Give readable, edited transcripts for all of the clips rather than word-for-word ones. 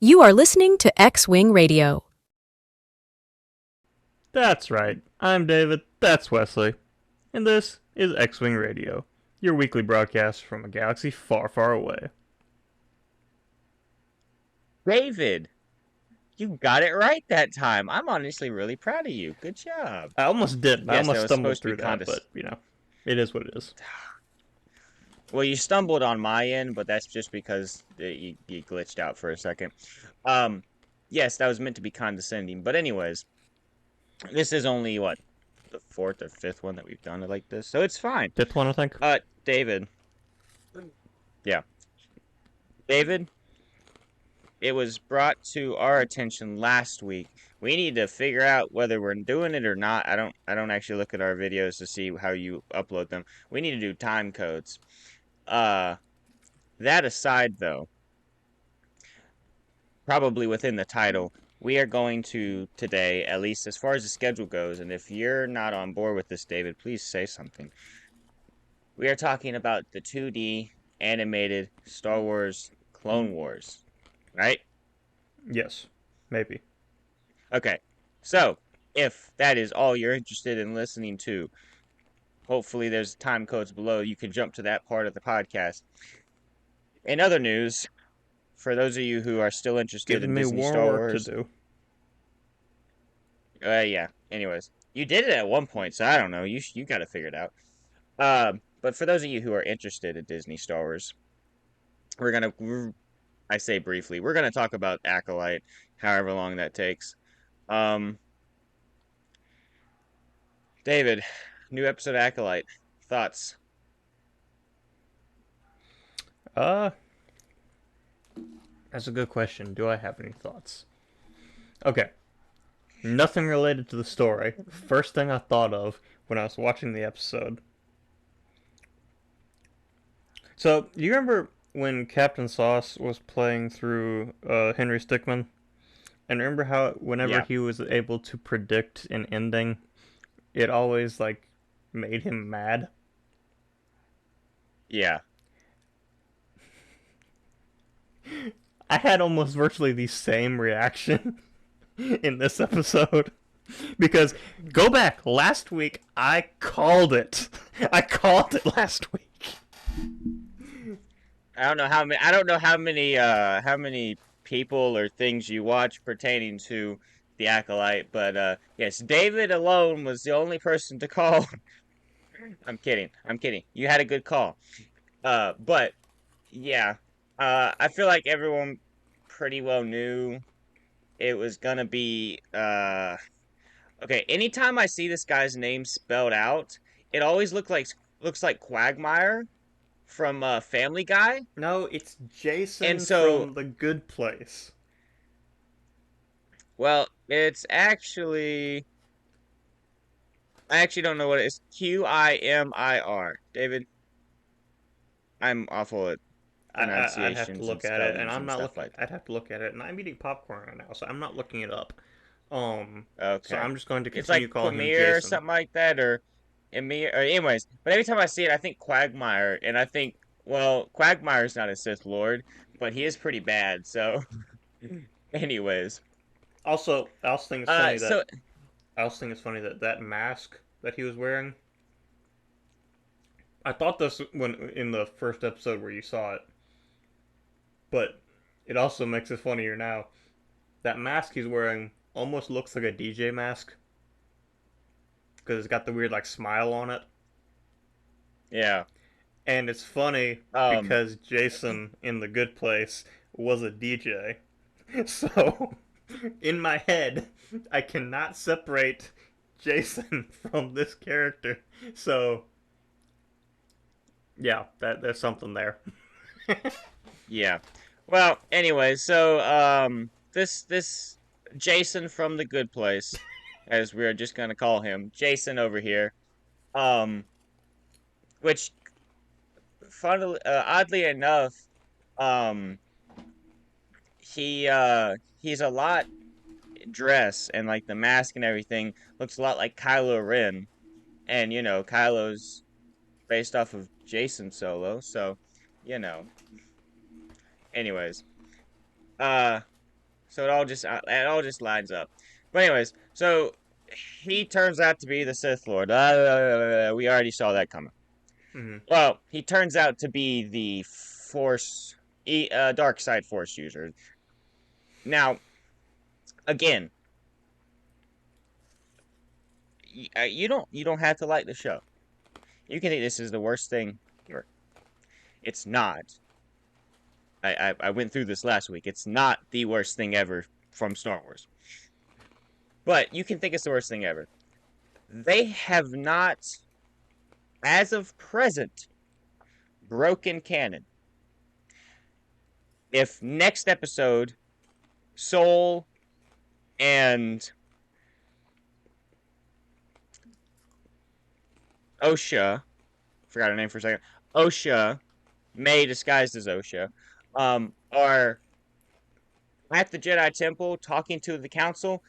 You are listening to X-Wing Radio. That's right. I'm David, that's Wesley, and this is X-Wing Radio, your weekly broadcast from a galaxy far, far away. David, you got it right that time. I'm honestly really proud of you. Good job. I almost did. I Yes, that almost was stumbled supposed to be through that, condescending. but, it is what it is. Well, you stumbled on my end, but that's just because you glitched out for a second. Um, yes, that was meant to be condescending. But anyways, this is only what, the fourth or fifth one that we've done it like this, so it's fine. Fifth one, I think. David. Yeah, David. It was brought to our attention last week. We need to figure out whether we're doing it or not. I don't actually look at our videos to see how you upload them. We need to do time codes. Uh that aside though, probably within the title, we are going to today, at least as far as the schedule goes, and if you're not on board with this, David, please say something. We are talking about the 2D animated Star Wars Clone Wars, right? Yes. Maybe. Okay, so if that is all you're interested in listening to, hopefully there's time codes below. You can jump to that part of the podcast. In other news, for those of you who are still interested Giving in me Disney more Star work to Wars, do. yeah. Anyways, you did it at one point, so I don't know. You got to figure it out. But for those of you who are interested in Disney Star Wars, I say briefly, we're gonna talk about Acolyte, however long that takes. Um, David, new episode of Acolyte, thoughts? Uh, that's a good question. Do I have any thoughts? Okay. Nothing related to the story. First thing I thought of when I was watching the episode. So, do you remember when Captain Sauce was playing through Henry Stickmin? And remember how whenever Yeah, he was able to predict an ending, it always like made him mad? yeah. I had almost virtually the same reaction in this episode. Because go back last week, I called it. I called it last week. I don't know how many people or things you watch pertaining to the Acolyte, but yes, David alone was the only person to call. I'm kidding. I'm kidding. You had a good call. But yeah. I feel like everyone pretty well knew it was gonna be okay, anytime I see this guy's name spelled out, it always looks like Quagmire from Family Guy. No, it's And Jason so from The Good Place. well, I actually don't know what it is. Quimir. David, I'm awful at I'd have to pronunciations and look at it, and spellings I'm and not stuff looking. like I'd have to look at it, and I'm eating popcorn right now, so I'm not looking it up. that. So Okay. I'm just going to It's continue like calling him Quimir or Jason. something like that, or Emir, or anyways. But every time I see it, I think Quagmire, and I think, well, Quagmire's not a Sith Lord, but he is pretty bad. So, anyways, Also, I also think it's funny that so that mask that he was wearing. I thought this when in the first episode where you saw it, but it also makes it funnier now. That mask he's wearing almost looks like a DJ mask because it's got the weird like smile on it, yeah, and it's funny um, because Jason in The Good Place was a DJ. So in my head, I cannot separate Jason from this character. So yeah, that there's something there. yeah. Well, anyways, so this Jason from the Good Place, as we're just gonna call him, Jason over here, um, which oddly enough, um, he's a lot dress and like the mask and everything looks a lot like Kylo Ren, and you know Kylo's based off of Jason Solo, so you know. Anyways, uh, So it all just lines up. But anyways, so he turns out to be the Sith Lord. We already saw that coming. Hmm. Well, he turns out to be the Force, dark side Force user. Now, again, you don't have to like the show. You can think this is the worst thing ever. It's not. I went through this last week. It's not the worst thing ever from Star Wars. But you can think it's the worst thing ever. They have not, as of present, broken canon. If next episode, Soul and Osha, forgot her name for a second, Osha, May disguised as Osha, are at the Jedi Temple talking to the Council,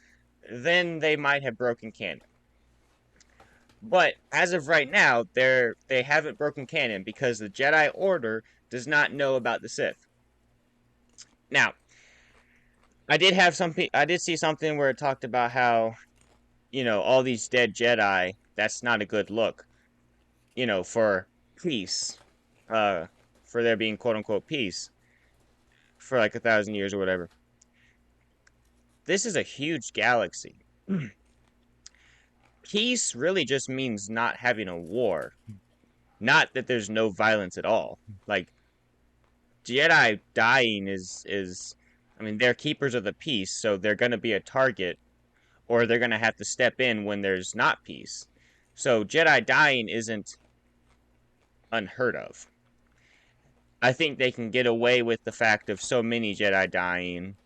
then they might have broken canon. But as of right now, they haven't broken canon because the Jedi Order does not know about the Sith. Now, I did see something where it talked about how, all these dead Jedi, that's not a good look, for peace, uh, for there being quote unquote peace for like 1,000 years or whatever. This is a huge galaxy. Peace really just means not having a war, not that there's no violence at all. Like Jedi dying is I mean, they're keepers of the peace, so they're going to be a target or they're going to have to step in when there's not peace. So Jedi dying isn't unheard of. I think they can get away with the fact of so many Jedi dying.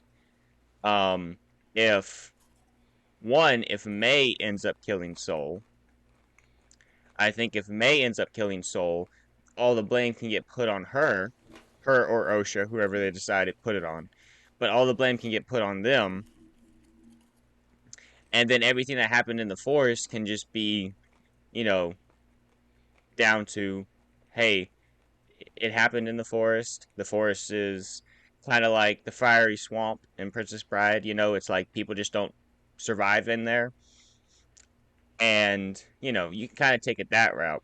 Um, if if May ends up killing Soul, I think if May ends up killing Soul, all the blame can get put on her or Osha, whoever they decide to put it on. But all the blame can get put on them, and then everything that happened in the forest can just be, you know, down to, hey, it happened in the forest. The forest is kind of like the fiery swamp in Princess Bride. It's like people just don't survive in there. And, you can kind of take it that route.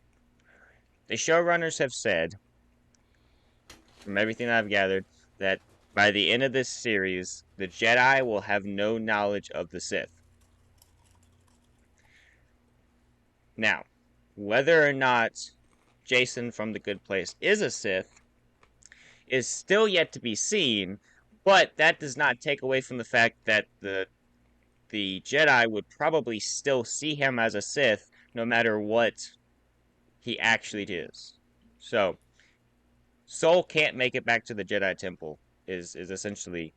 The showrunners have said, from everything I've gathered, that by the end of this series, the Jedi will have no knowledge of the Sith. Now, whether or not Jason from The Good Place is a Sith is still yet to be seen, but that does not take away from the fact that the Jedi would probably still see him as a Sith no matter what he actually is. So, Soul can't make it back to the Jedi Temple is essentially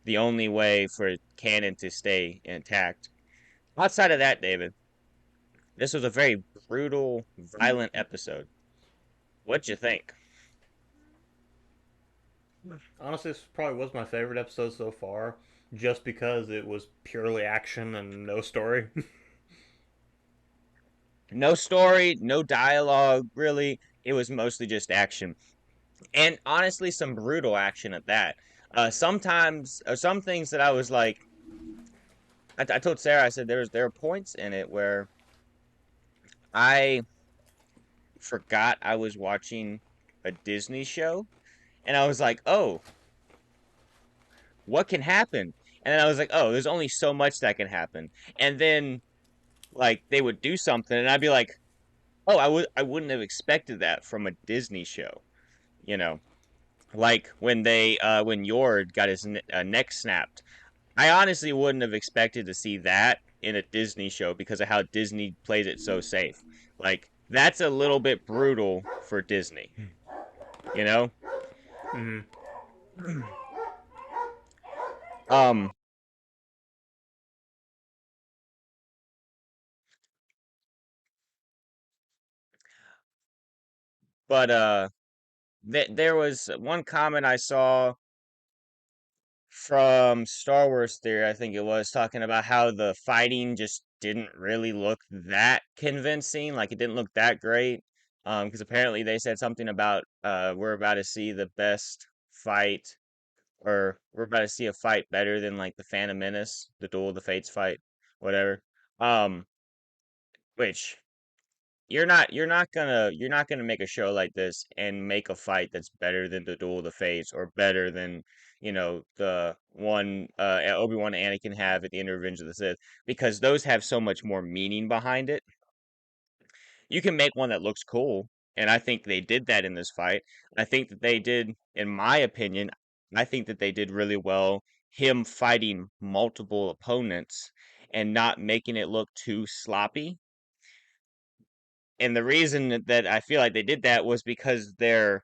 the only way for canon to stay intact. Outside of that, David, this was a very brutal, violent episode. What'd you think? Honestly, this probably was my favorite episode so far, just because it was purely action and no story. No story, no dialogue, really. It was mostly just action. And honestly, some brutal action at that. Sometimes, some things that I was like, I told Sarah, I said there are points in it where I forgot I was watching a Disney show, and I was like, oh, what can happen? And then I was like, oh, there's only so much that can happen. And then like they would do something, and I'd be like, oh, I wouldn't have expected that from a Disney show, you know. Like when Yord got his neck snapped. I honestly wouldn't have expected to see that in a Disney show because of how Disney plays it so safe. Like that's a little bit brutal for Disney, you know? Hmm. Um, but there was one comment I saw from Star Wars Theory, I think it was, talking about how the fighting just didn't really look that convincing. Like it didn't look that great. Because apparently they said something about we're about to see the best fight or we're about to see a fight better than like the Phantom Menace, the Duel of the Fates fight, whatever. Um, which you're not gonna make a show like this and make a fight that's better than the Duel of the Fates or better than the one Obi-Wan and Anakin have at the end of Revenge of the Sith, because those have so much more meaning behind it. You can make one that looks cool, and I think they did that in this fight. I think that they did, in my opinion, I think that they did really well him fighting multiple opponents and not making it look too sloppy. And the reason that I feel like they did that was because the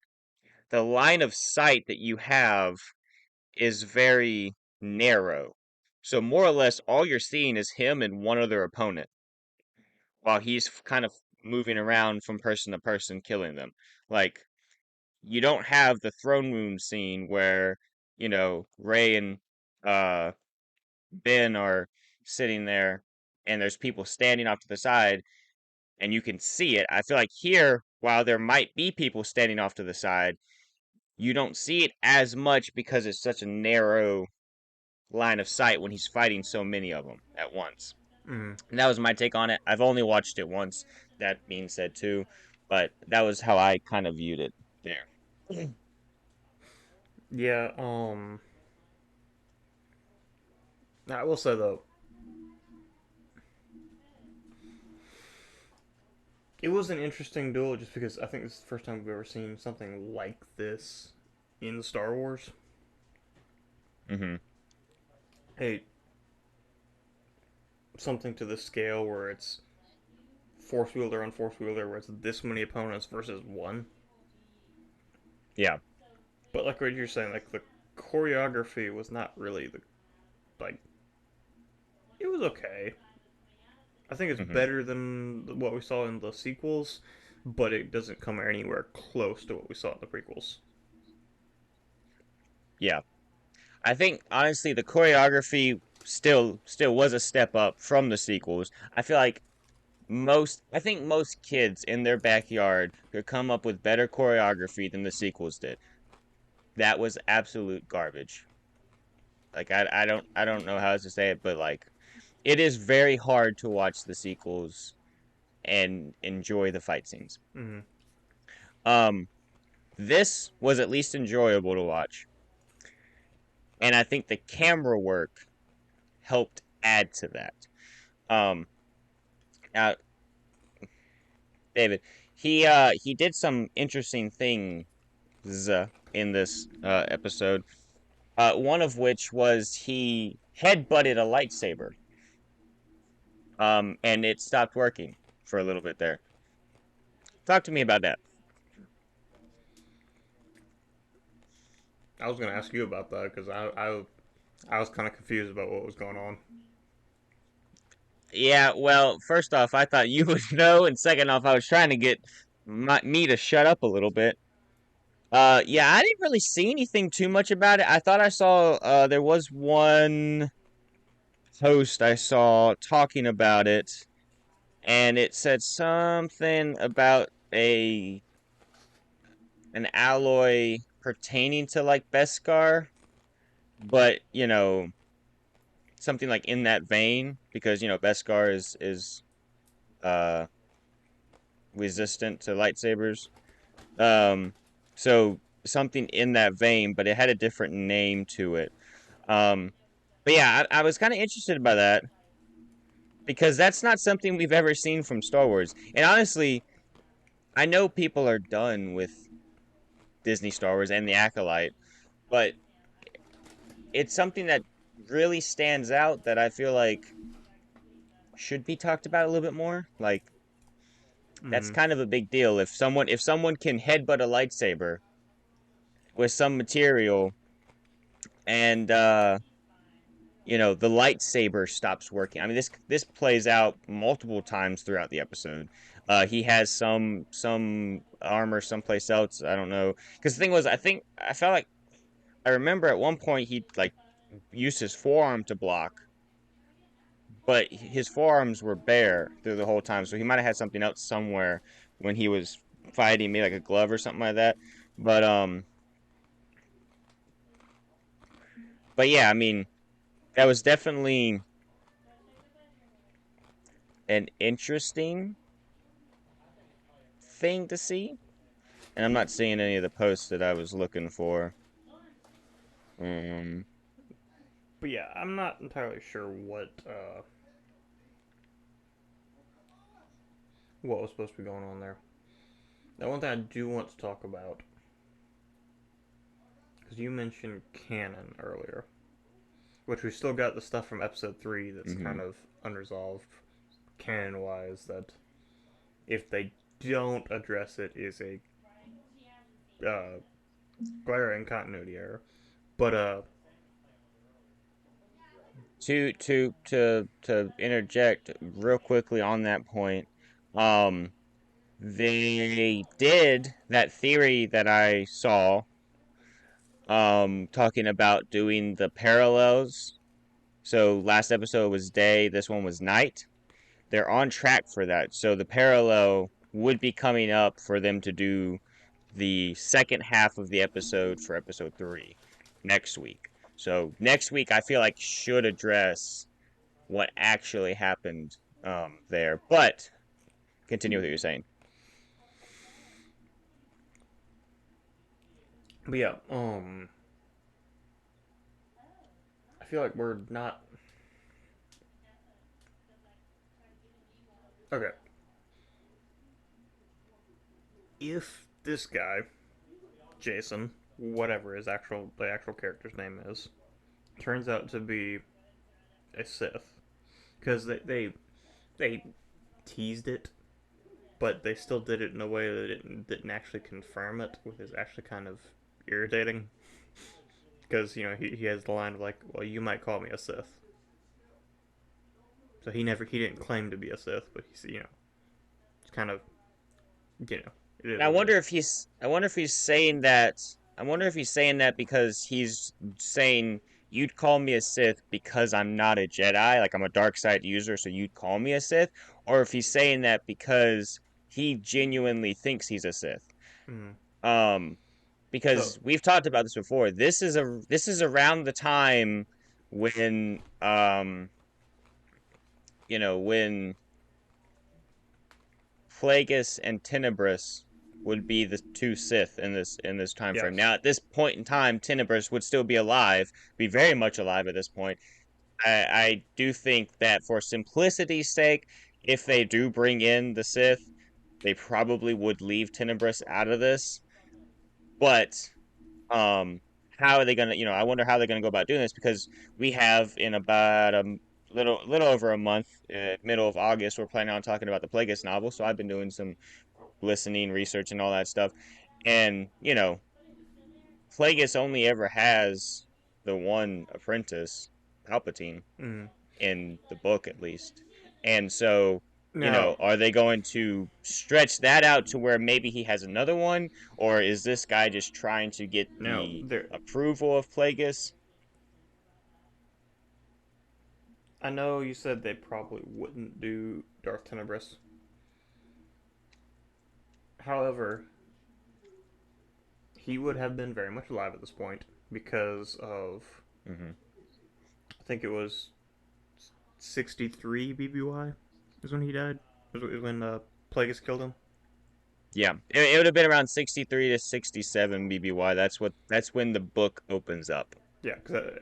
line of sight that you have is very narrow. So more or less all you're seeing is him and one other opponent while he's kind of moving around from person to person killing them. Like, you don't have the throne room scene where, Rey and uh Ben are sitting there and there's people standing off to the side and you can see it. I feel like here, while there might be people standing off to the side, you don't see it as much because it's such a narrow line of sight when he's fighting so many of them at once. Mm. And that was my take on it. I've only watched it once, that being said, too, but that was how I kind of viewed it there. Yeah, I will say though, it was an interesting duel just because I think this is the first time we've ever seen something like this in Star Wars. Mm-hmm. Hey, something to the scale where it's force wielder on force wielder, where it's this many opponents versus one. Yeah. But like what you're saying, like the choreography was not really the like. It was okay. I think it's Mm-hmm. better than what we saw in the sequels, but it doesn't come anywhere close to what we saw in the prequels. Yeah. I think honestly the choreography still was a step up from the sequels. I think most kids in their backyard could come up with better choreography than the sequels did. That was absolute garbage. Like, I don't know how else to say it, but like, it is very hard to watch the sequels and enjoy the fight scenes. Mm-hmm. Um, this was at least enjoyable to watch, and I think the camera work helped add to that. Um, Now, David, he did some interesting things in this episode. One of which was he headbutted a lightsaber, and it stopped working for a little bit there. Talk to me about that. I was gonna ask you about that because I was kind of confused about what was going on. Yeah, well, first off, I thought you would know, and second off, I was trying to get me to shut up a little bit. Yeah, I didn't really see anything too much about it. I thought I saw there was one post I saw talking about it, and it said something about a an alloy pertaining to like Beskar, but something like in that vein because Beskar is uh resistant to lightsabers. Um, so something in that vein, but it had a different name to it. Um, but yeah, I was kind of interested by that because that's not something we've ever seen from Star Wars. And honestly, I know people are done with Disney Star Wars and the Acolyte, but it's something that really stands out that I feel like should be talked about a little bit more. Like, that's Mm-hmm. kind of a big deal. If someone can headbutt a lightsaber with some material and the lightsaber stops working. I mean, this plays out multiple times throughout the episode. He has some armor someplace else. I don't know. Because the thing was, I felt like I remember at one point he like used his forearm to block, but his forearms were bare through the whole time. So he might have had something else somewhere when he was fighting, maybe like a glove or something like that. But But yeah, I mean, that was definitely an interesting thing to see. And I'm not seeing any of the posts that I was looking for. Um, But yeah, I'm not entirely sure what was supposed to be going on there. Now, one thing I do want to talk about, because you mentioned canon earlier, which we still got the stuff from episode 3 that's mhm. kind of unresolved canon wise, that if they don't address it is a uh, glaring continuity error. But To interject real quickly on that point, um, they did that theory that I saw, talking about doing the parallels. So last episode was day, this one was night. They're on track for that. So the parallel would be coming up for them to do the second half of the episode for episode 3 next week. So next week I feel like should address what actually happened there. But continue with what you're saying. yeah, I feel like we're not okay. If this guy, Jason, whatever the actual character's name is, turns out to be a Sith, because they teased it, but they still did it in a way that it didn't actually confirm it, which is actually kind of irritating. Because he has the line of like, well, you might call me a Sith. So he didn't claim to be a Sith, but he's it's kind of it is And I what it wonder is. if he's saying that. I wonder if he's saying that because he's saying you'd call me a Sith because I'm not a Jedi, like I'm a dark side user, so you'd call me a Sith, or if he's saying that because he genuinely thinks he's a Sith. Mm. Um, So because we've talked about this before. This is around the time when when Plagueis and Tenebris would be the two Sith in this time frame. Now, yes. at this point in time, Tenebris would still be alive, be very much alive at this point. I do think that for simplicity's sake, if they do bring in the Sith, they probably would leave Tenebris out of this. But um, how are they gonna? I wonder how they're gonna go about doing this because we have in about a little over a month, middle of August, we're planning on talking about the Plagueis novel. So I've been doing some listening, research, and all that stuff. And, Plagueis only ever has the one apprentice, Palpatine, Mm. in the book at least. And so, Now are they going to stretch that out to where maybe he has another one? Or is this guy just trying to get now the there. approval of Plagueis? I know you said they probably wouldn't do Darth Tenebris. However, he would have been very much alive at this point because of Hmm. I think it was 63 BBY is when he died. Is when Plagueis killed him. Yeah, it would have been around 63 to 67 BBY. That's when the book opens up. Yeah, because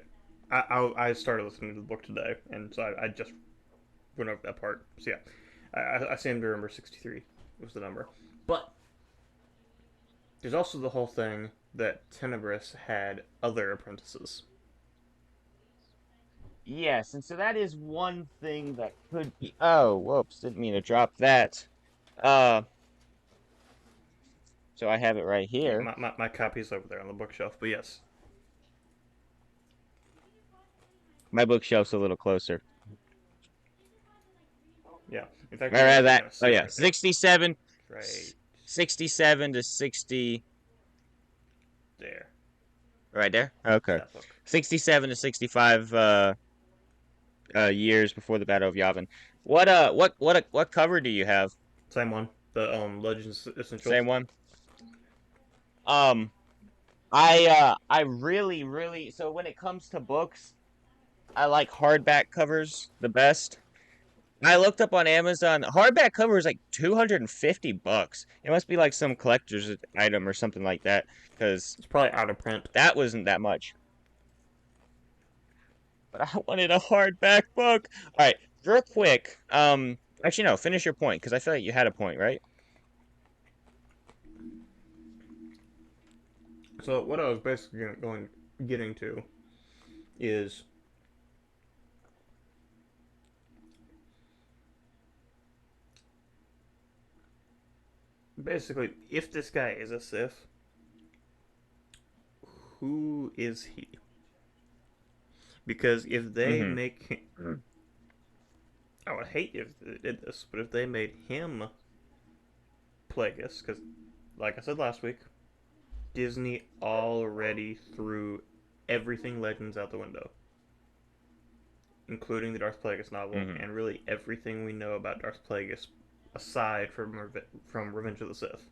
I started listening to the book today, and so I just went over that part. So yeah, I seem to remember 63 was the number. But there's also the whole thing that Tenebris had other apprentices. Yes, and so that is one thing that could be. Oh, whoops! Didn't mean to drop that. Uh, so I have it right Yeah, here. my copy's over there on the bookshelf. But yes, My bookshelf's a little closer. yeah. In fact, Where you're is actually that? gonna Oh see it yeah, right there. 67, Right 67 to 60. there. Right there. Okay, That book. 67 to 65 years before the Battle of Yavin. What cover do you have? Same one. The Legends Essentials. Same one. Um, I really, really, so when it comes to books, I like hardback covers the best. I looked up on Amazon, hardback cover is like 250 bucks. It must be like some collector's item or something like that, because It's probably out of print. that wasn't that much. But I wanted a hardback book. All right, real quick. Actually, no, finish your point, because I feel like you had a point, right? So what I was basically getting to is basically if this guy is a Sith, who is he? Because if they Mm-hmm. make him, I would hate if they did this, but if they made him Plagueis, because like I said last week, Disney already threw everything Legends out the window, including the Darth Plagueis novel, Mm-hmm. and really everything we know about Darth Plagueis aside from Revenge of the Sith.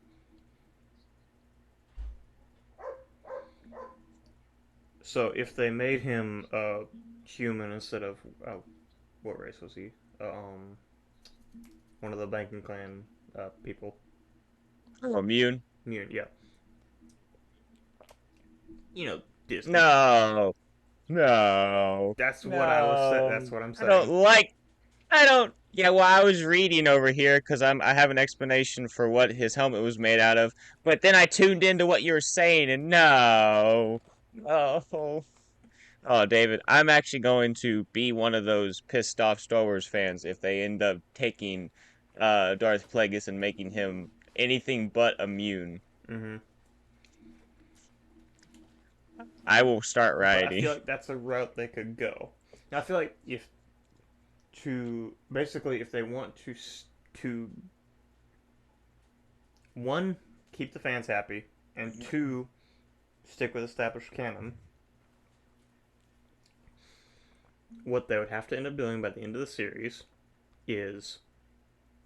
So if they made him human instead of what race was he? One of the banking clan people. Immune? Mutant, yeah. You know, Disney. No, no, That's what I was. That's no. what I'm I don't saying. like. I don't. Yeah, well, I was reading over here because I have an explanation for what his helmet was made out of, but then I tuned into what you were saying, and no, no. Oh, David, I'm actually going to be one of those pissed off Star Wars fans if they end up taking Darth Plagueis and making him anything but immune. Hmm. I will start But I rioting. feel like that's a route they could go. Now I feel like if to basically if they want to one keep the fans happy and two stick with established canon, what they would have to end up doing by the end of the series is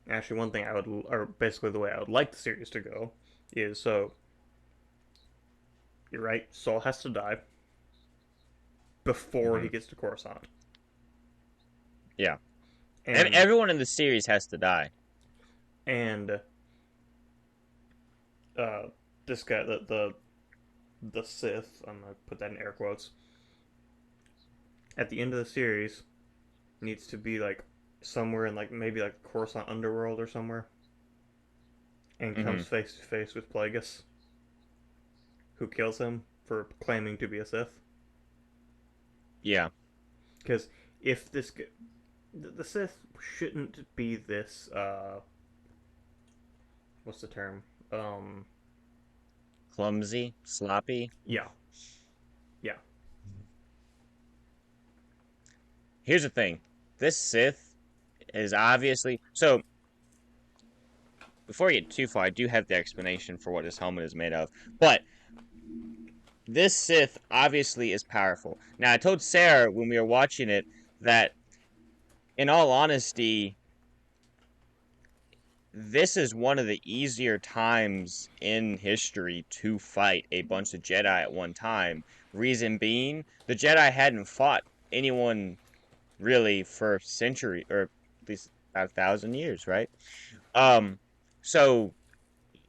actually one thing I would, or basically the way I would like the series to go, is so you're right, Saul has to die before he Mhm. gets to Coruscant, Yeah. and Everyone in the series has to die. and uh, this guy, the Sith, I'm gonna put that in air quotes, at the end of the series needs to be like somewhere in like maybe like Coruscant underworld or somewhere, and comes Hmm. face to face with Plagueis, who kills him for claiming to be a Sith. Yeah. Because if this the Sith shouldn't be this what's the term? Um Clumsy, sloppy. yeah. Yeah. Here's the thing. This Sith is obviously so before you get too far, I do have the explanation for what his helmet is made of. But this Sith obviously is powerful. Now, I told Sarah when we were watching it that, in all honesty, this is one of the easier times in history to fight a bunch of Jedi at one time. Reason being, the Jedi hadn't fought anyone really for century or at least about 1,000 years, right? Um, so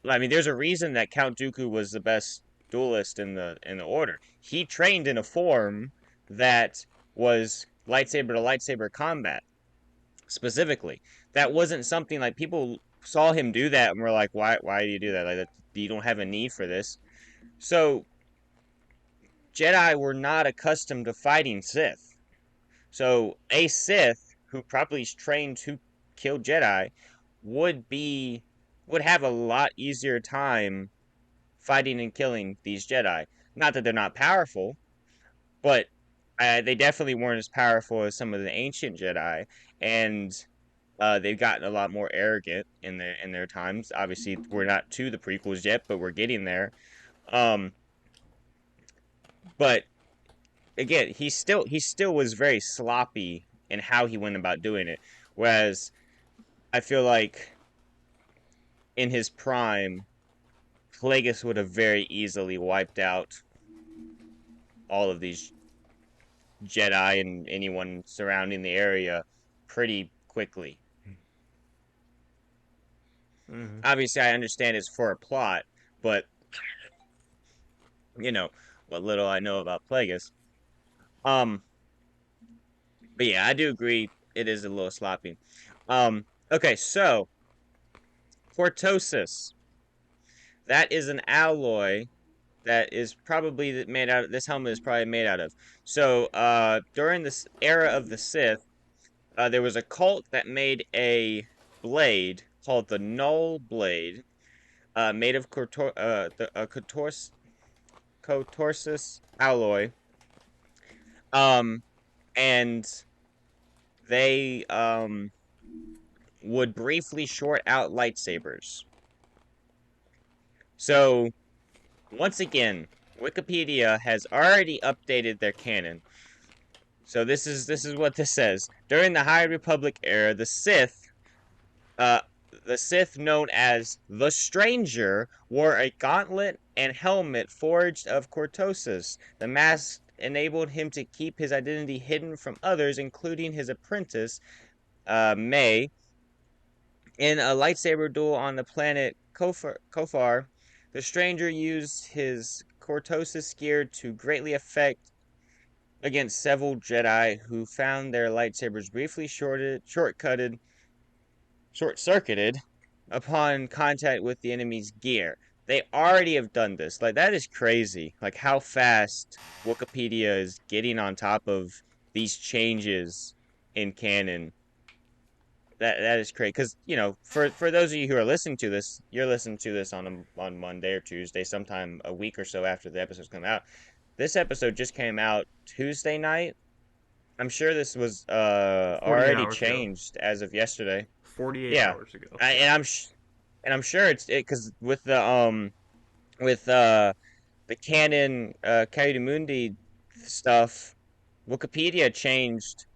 I mean, there's a reason that Count Dooku was the best duelist in the order. He trained in a form that was lightsaber to lightsaber combat specifically. That wasn't something like people saw him do that and were like, why do you do that? Like that, you don't have a need for this. So Jedi were not accustomed to fighting Sith. So a Sith who probably is trained to kill Jedi would be would have a lot easier time fighting and killing these Jedi. Not that they're not powerful, but they definitely weren't as powerful as some of the ancient Jedi, and they've gotten a lot more arrogant in their times. Obviously, we're not to the prequels yet, but we're getting there. Um, but again, he still was very sloppy in how he went about doing it. Whereas I feel like in his prime, Plagueis would have very easily wiped out all of these Jedi and anyone surrounding the area pretty quickly. Mm-hmm. Obviously, I understand it's for a plot, but what little I know about Plagueis. Um, but yeah, I do agree it is a little sloppy. Okay, so Cortosis. That is an alloy that is probably made out of, this helmet is probably made out of. So, during this era of the Sith, there was a cult that made a blade called the Null Blade, made of Cortosis alloy. Um, and they would briefly short out lightsabers. So once again, Wikipedia has already updated their canon. So this is what this says. During the High Republic era, uh, the Sith known as the Stranger wore a gauntlet and helmet forged of cortosis. The mask enabled him to keep his identity hidden from others, including his apprentice, May. In a lightsaber duel on the planet Kofar, the Stranger used his cortosis gear to greatly affect against several Jedi who found their lightsabers briefly short-circuited upon contact with the enemy's gear. They already have done this. Like, that is crazy. Like, how fast Wikipedia is getting on top of these changes in canon. That is crazy. Because, for those of you who are listening to this, you're listening to this on Monday or Tuesday, sometime a week or so after the episodes come out. This episode just came out Tuesday night. I'm sure this was 48 already hours ago. changed as of yesterday. 48 Yeah, hours ago. I, Yeah. and I'm sure it's it because with the canon Mundi stuff, Wikipedia changed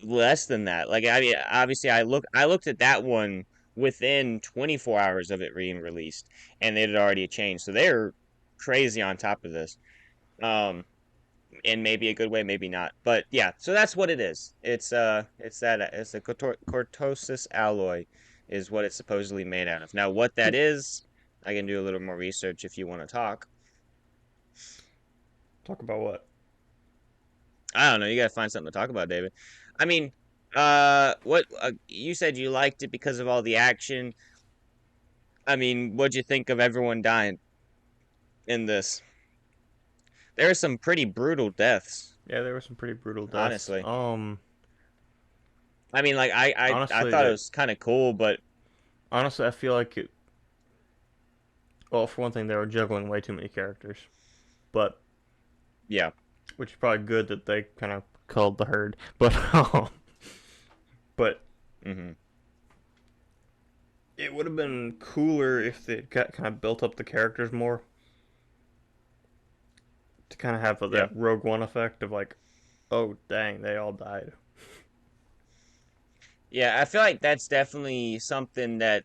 less than that. Like, I mean, obviously, I looked at that one within 24 hours of it being released, and it had already changed. So they're crazy on top of this. Um, in maybe a good way, maybe not. But yeah, so that's what it is. It's a cortosis alloy, is what it's supposedly made out of. Now, what that is, I can do a little more research if you want to talk. Talk about what? I don't know. You gotta find something to talk about, David. I mean, what you said you liked it because of all the action. I mean, what'd you think of everyone dying in this? There are some pretty brutal deaths, Yeah, there were some pretty brutal deaths. honestly. I mean, like I Honestly, thought it that was kind of cool, but honestly, I feel like it. Well, for one thing, they were juggling way too many characters, but yeah. which is probably good that they kind of culled the herd. But but Mm-hmm. it would have been cooler if they got kind of built up the characters more to kind of have Yeah. that Rogue One effect of like, oh dang, they all died. Yeah, I feel like that's definitely something that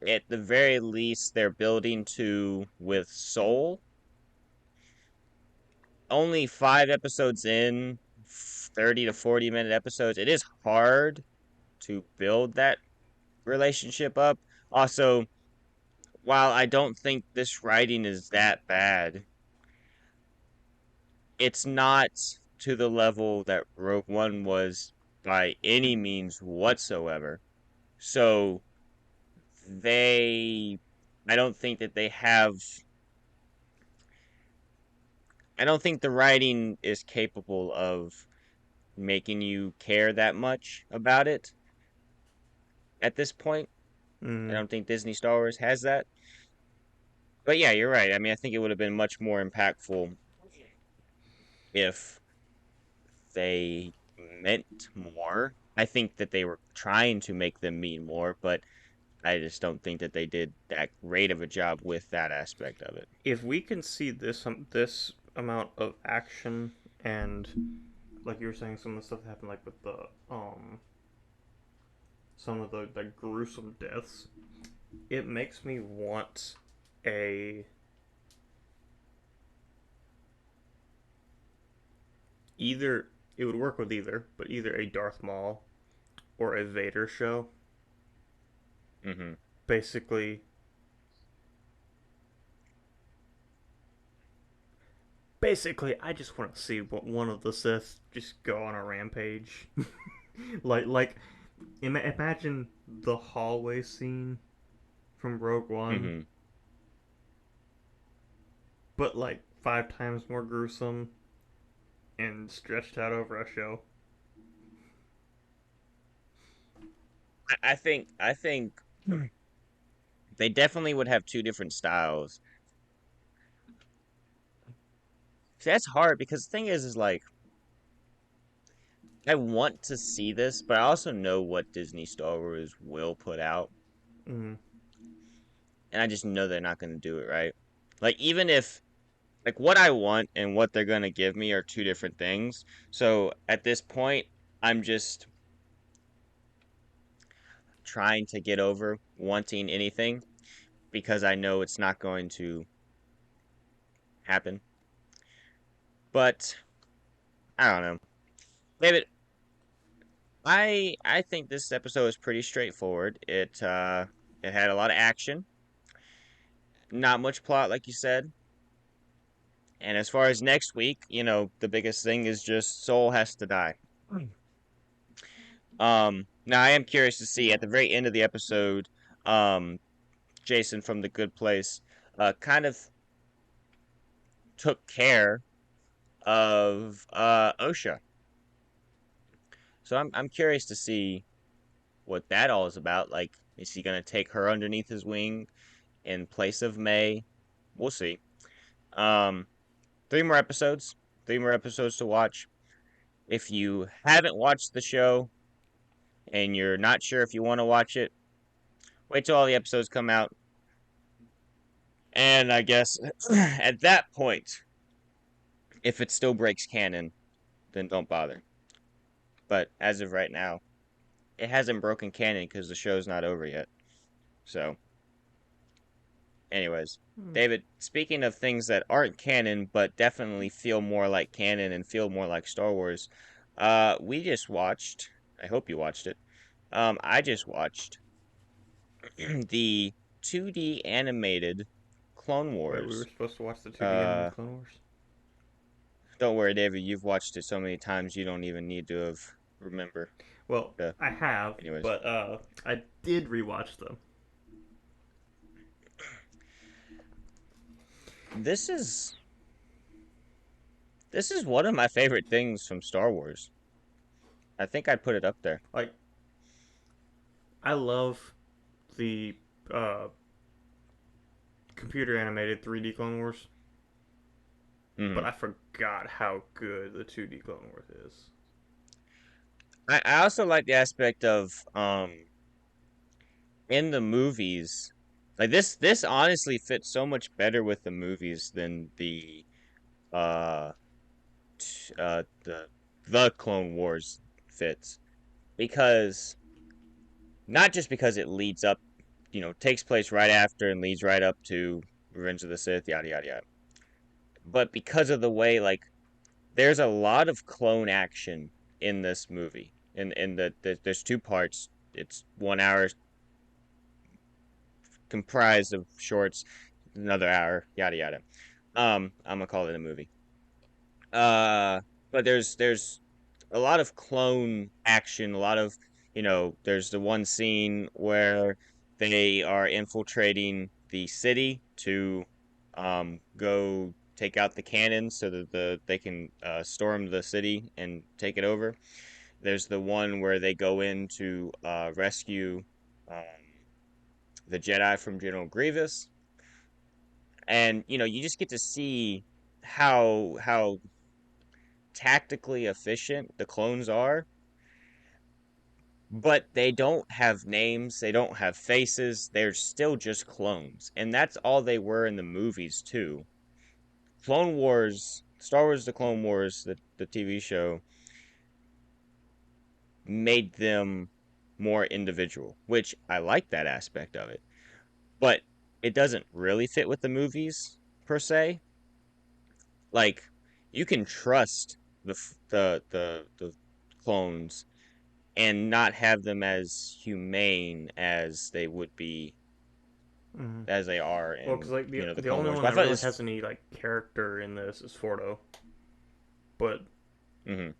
at the very least they're building to with Soul. Only 5 episodes in, 30 to 40-minute episodes. It is hard to build that relationship up. Also, while I don't think this writing is that bad, it's not to the level that Rogue One was by any means whatsoever. So they I don't think that they have I don't think the writing is capable of making you care that much about it at this point. I Mm. don't think Disney Star Wars has that. But yeah, you're right. I mean, I think it would have been much more impactful if they meant more. I think that they were trying to make them mean more, but I just don't think that they did that great of a job with that aspect of it. If we can see this amount of action and like you were saying, some of the stuff that happened like with the some of the gruesome deaths, it makes me want a either it would work with either, but either a Darth Maul or a Vader show. Mm-hmm. Basically, I just want to see one of the Sith just go on a rampage. like imagine the hallway scene from Rogue One, Mm-hmm. but like 5 times more gruesome and stretched out over a show. I think they definitely would have two different styles. See, that's hard because the thing is like I want to see this, but I also know what Disney Star Wars will put out, Mm. and I just know they're not going to do it right. Like even if like what I want and what they're going to give me are two different things. So at this point, I'm just trying to get over wanting anything because I know it's not going to happen. But I don't know. David, I think this episode is pretty straightforward. It had a lot of action, not much plot like you said. And as far as next week, the biggest thing is just Soul has to die. Now I am curious to see at the very end of the episode, um Jason from The Good Place kind of took care of OSHA. So I'm curious to see what that all is about. Like, is he gonna take her underneath his wing in place of May? We'll see. Um, three more episodes. Three more episodes to watch. If you haven't watched the show and you're not sure if you want to watch it, wait till all the episodes come out. And I guess at that point, if it still breaks canon, then don't bother. But as of right now, it hasn't broken canon because the show's not over yet. So, anyways, Mm. David, speaking of things that aren't canon but definitely feel more like canon and feel more like Star Wars, we just watched. I hope you watched it. I just watched the 2D animated Clone Wait, we were Wars. supposed to watch the 2D animated Uh, Clone Wars? don't worry, David. You've watched it so many times you don't even need to have remember. Well, Uh, I have, anyways, but I did rewatch them. this is this is one of my favorite things from Star Wars. I think I'd put it up there. Like, I love the uh, computer animated 3D Clone Wars, but Hmm. I forgot how good the 2D Clone Wars is. I also like the aspect of in the movies, like this honestly fits so much better with the movies than uh the Clone Wars fits because not just because it leads up, takes place right after and leads right up to Revenge of the Sith, yada yada yada, but because of the way like there's a lot of clone action in this movie. There's two parts. It's 1 hour comprised of shorts, another hour, yada yada. I'm gonna call it a movie. Uh, but there's a lot of clone action, a lot of there's the one scene where they are infiltrating the city to go take out the cannons so that they can storm the city and take it over. There's the one where they go in to rescue um, the Jedi from General Grievous, and you just get to see how tactically efficient the clones are, but they don't have names, they don't have faces, they're still just clones. And that's all they were in the movies too. Clone Wars, Star Wars The Clone Wars, the TV show, made them more individual, which I like that aspect of it. But it doesn't really fit with the movies per se. Like you can trust the clones and not have them as humane as they would be Mm-hmm. as they are Well, because in like the the Clone only Wars. one But I that thought really this. has any like character in this is Fordo, but Hmm.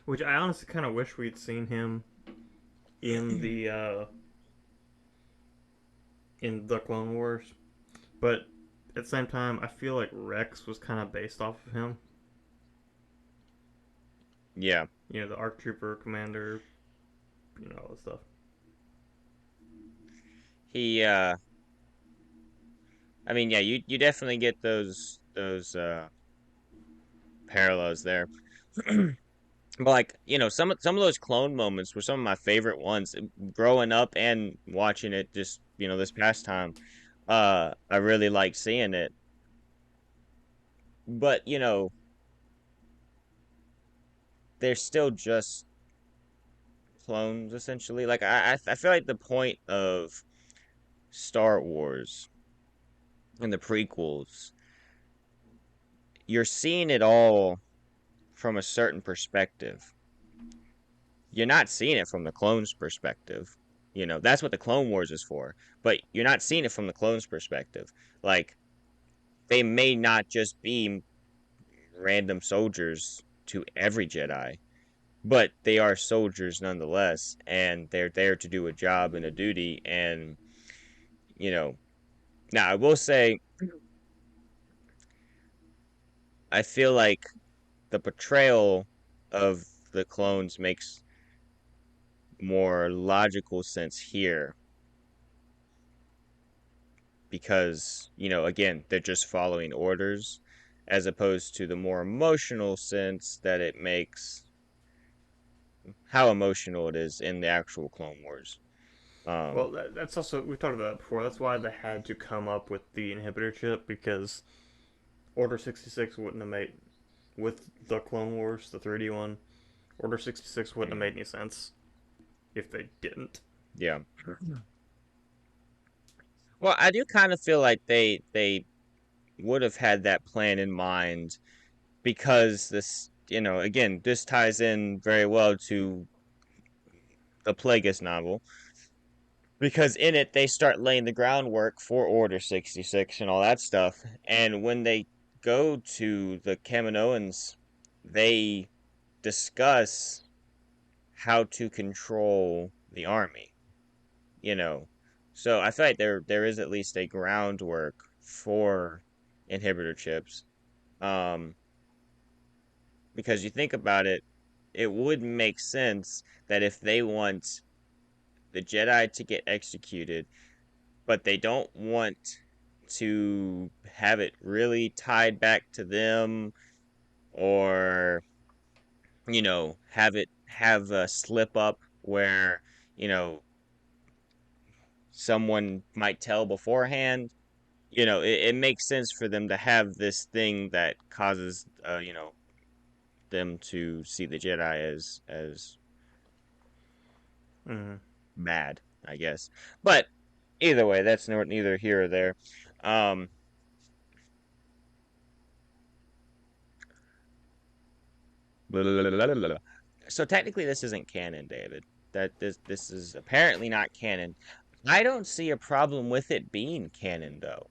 which I honestly kind of wish we'd seen him in the Clone Wars, but at the same time, I feel like Rex was kind of based off of him. Yeah, You know, the ARC Trooper commander, all that stuff. he. I mean, yeah, you definitely get those parallels there. But like, some of those clone moments were some of my favorite ones growing up and watching it just, this past time. I really like seeing it. But, they're still just clones essentially. Like I feel like the point of Star Wars and the prequels, you're seeing it all from a certain perspective. You're not seeing it from the clones' perspective. That's what the Clone Wars is for. But you're not seeing it from the clones' perspective. Like, they may not just be random soldiers to every Jedi, but they are soldiers nonetheless, and they're there to do a job and a duty. And, you know, now I will say, I feel like the portrayal of the clones makes more logical sense here because, again, they're just following orders as opposed to the more emotional sense that it makes how emotional it is in the actual Clone Wars. Well, Um, that's also we talked about that before. That's why they had to come up with the inhibitor chip because Order 66 wouldn't have made with the Clone Wars, the 3D one. Order 66 wouldn't have mhm, made any sense if they didn't. yeah. Well, I do kind of feel like they would have had that plan in mind because this, again, this ties in very well to the Plagueis novel because in it they start laying the groundwork for Order 66 and all that stuff. And when they go to the Kaminoans, they discuss how to control the army, you know. So I feel like there is at least a groundwork for inhibitor chips. Um, because you think about it, it would make sense that if they want the Jedi to get executed, but they don't want to have it really tied back to them or have a slip up where you know someone might tell beforehand. It makes sense for them to have this thing that causes them to see the Jedi as Mm-hmm. bad, I guess. But either way, that's neither here or there. um So technically, this isn't canon, David. That this is apparently not canon. I don't see a problem with it being canon, though.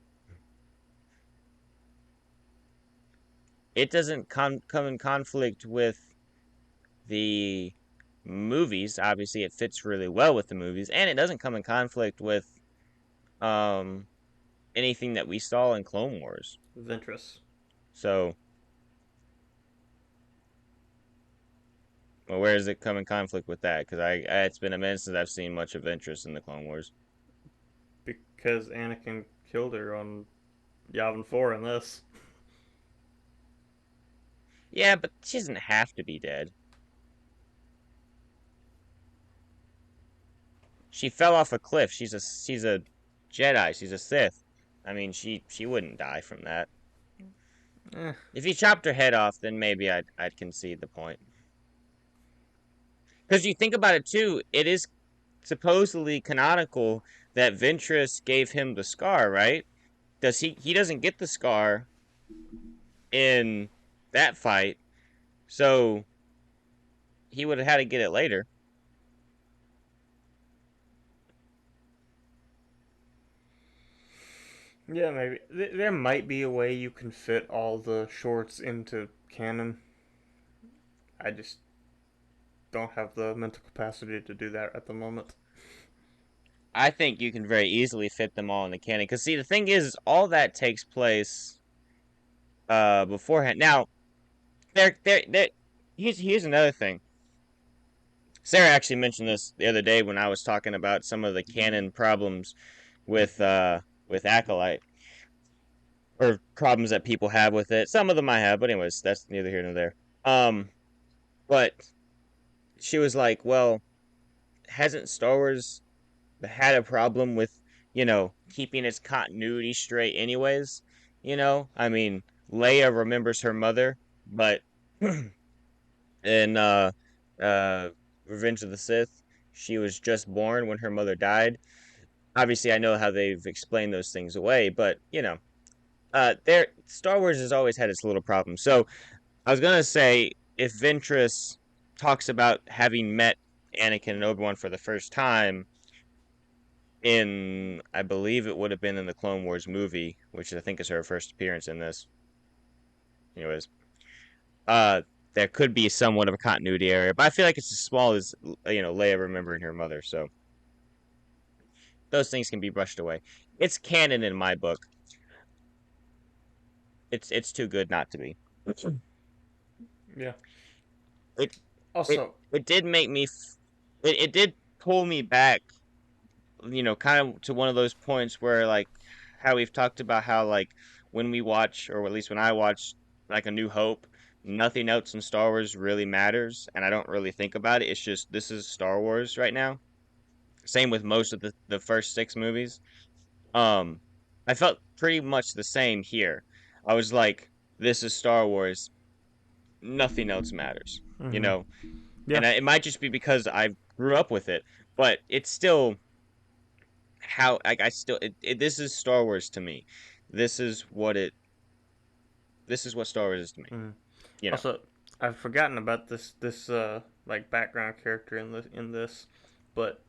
It doesn't come in conflict with the movies. Obviously, it fits really well with the movies, and it doesn't come in conflict with um anything that we saw in Clone Wars. Ventress. So, well, where does it come in conflict with that? Because it's been a minute since I've seen much of interest in the Clone Wars. Because Anakin killed her on Yavin 4 in this. Yeah, but she doesn't have to be dead. She fell off a cliff. She's a Jedi. She's a Sith. I mean, she wouldn't die from that. Eh. If you chopped her head off, then maybe I'd concede the point. Because you think about it too, it is supposedly canonical that Ventress gave him the scar, right? Does he doesn't get the scar in that fight, so he would have had to get it later. Yeah, maybe there might be a way you can fit all the shorts into canon. I just don't have the mental capacity to do that at the moment. I think you can very easily fit them all in the canon. Because see, the thing is, all that takes place beforehand. Now, there. Here's another thing. Sarah actually mentioned this the other day when I was talking about some of the canon problems with Acolyte, or problems that people have with it. Some of them I have, but anyways, that's neither here nor there. Um, but she was like, "Well, hasn't Star Wars had a problem with, keeping its continuity straight anyways? I mean, Leia remembers her mother, but in uh Revenge of the Sith, she was just born when her mother died. Obviously, I know how they've explained those things away, but there Star Wars has always had its little problems. So I was gonna say, if Ventress talks about having met Anakin and Obi-Wan for the first time in, I believe it would have been in the Clone Wars movie, which I think is her first appearance in this. Anyways, uh, there could be somewhat of a continuity area, but I feel like it's as small as Leia remembering her mother. So those things can be brushed away. It's canon in my book. It's too good not to be. Yeah. It it Also, it did make me. It did pull me back, kind of to one of those points where, like, how we've talked about how, like, when we watch, or at least when I watch, like, A New Hope, nothing else in Star Wars really matters, and I don't really think about it. It's just, this is Star Wars right now. Same with most of the first six movies. Um, I felt pretty much the same here. I was like, this is Star Wars. Nothing else matters, you mm-hmm. know? Yeah. And it might just be because I grew up with it, but it's still how, like, I still this is Star Wars to me. This is what it this is what Star Wars is to me. Mm-hmm. You know. Also, I've forgotten about this like background character in this, but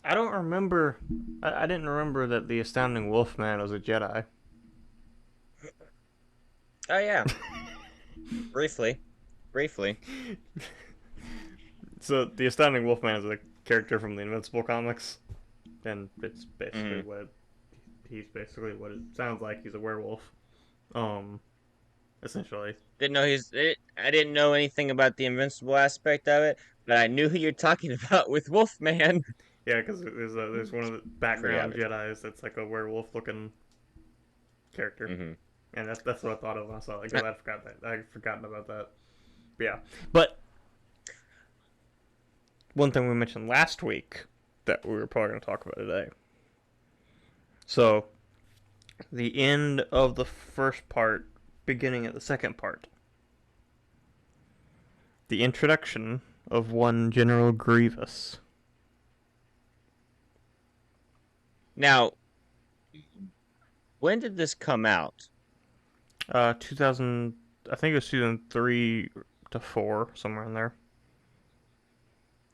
I don't remember. I didn't remember that the Astounding Wolfman was a Jedi. Oh yeah, briefly, briefly. So the Astounding Wolfman is a character from the Invincible comics, and it's basically Hmm. what he's basically what it sounds like. He's a werewolf. Um, essentially. Didn't know I didn't know anything about the invincible aspect of it, but I knew who you're talking about with Wolfman. Yeah, because there's one of the Pretty background obvious. Jedi's that's like a werewolf looking character, Hmm. and that's what I thought of when I saw it. Because I'd forgotten about that. But yeah, but one thing we mentioned last week that we were probably going to talk about today. So the end of the first part, beginning of the second part, the introduction of one General Grievous. Now, when did this come out? 2000. I think it was season 3 to 4, somewhere in there.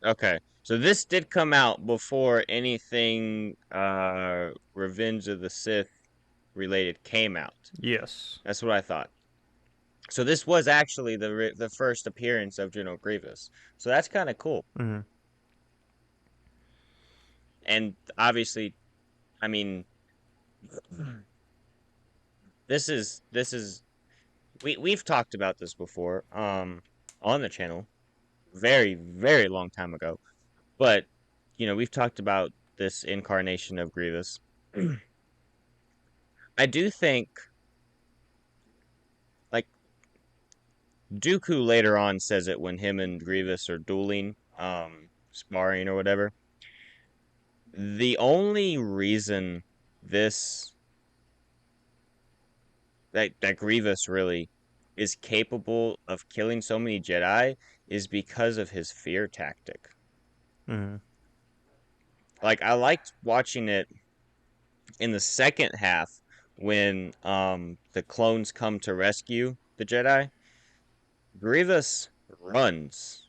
Okay. So this did come out before anything Revenge of the Sith related came out. Yes. That's what I thought. So this was actually the first appearance of General Grievous. So that's kind of cool. Mm-hmm. And obviously, I mean, this is we've talked about this before on the channel very very long time ago. But we've talked about this incarnation of Grievous. I do think, like, Dooku later on says it when him and Grievous are dueling, sparring or whatever. The only reason this that Grievous really is capable of killing so many Jedi is because of his fear tactic. Mm-hmm. Like, I liked watching it in the second half when the clones come to rescue the Jedi, Grievous runs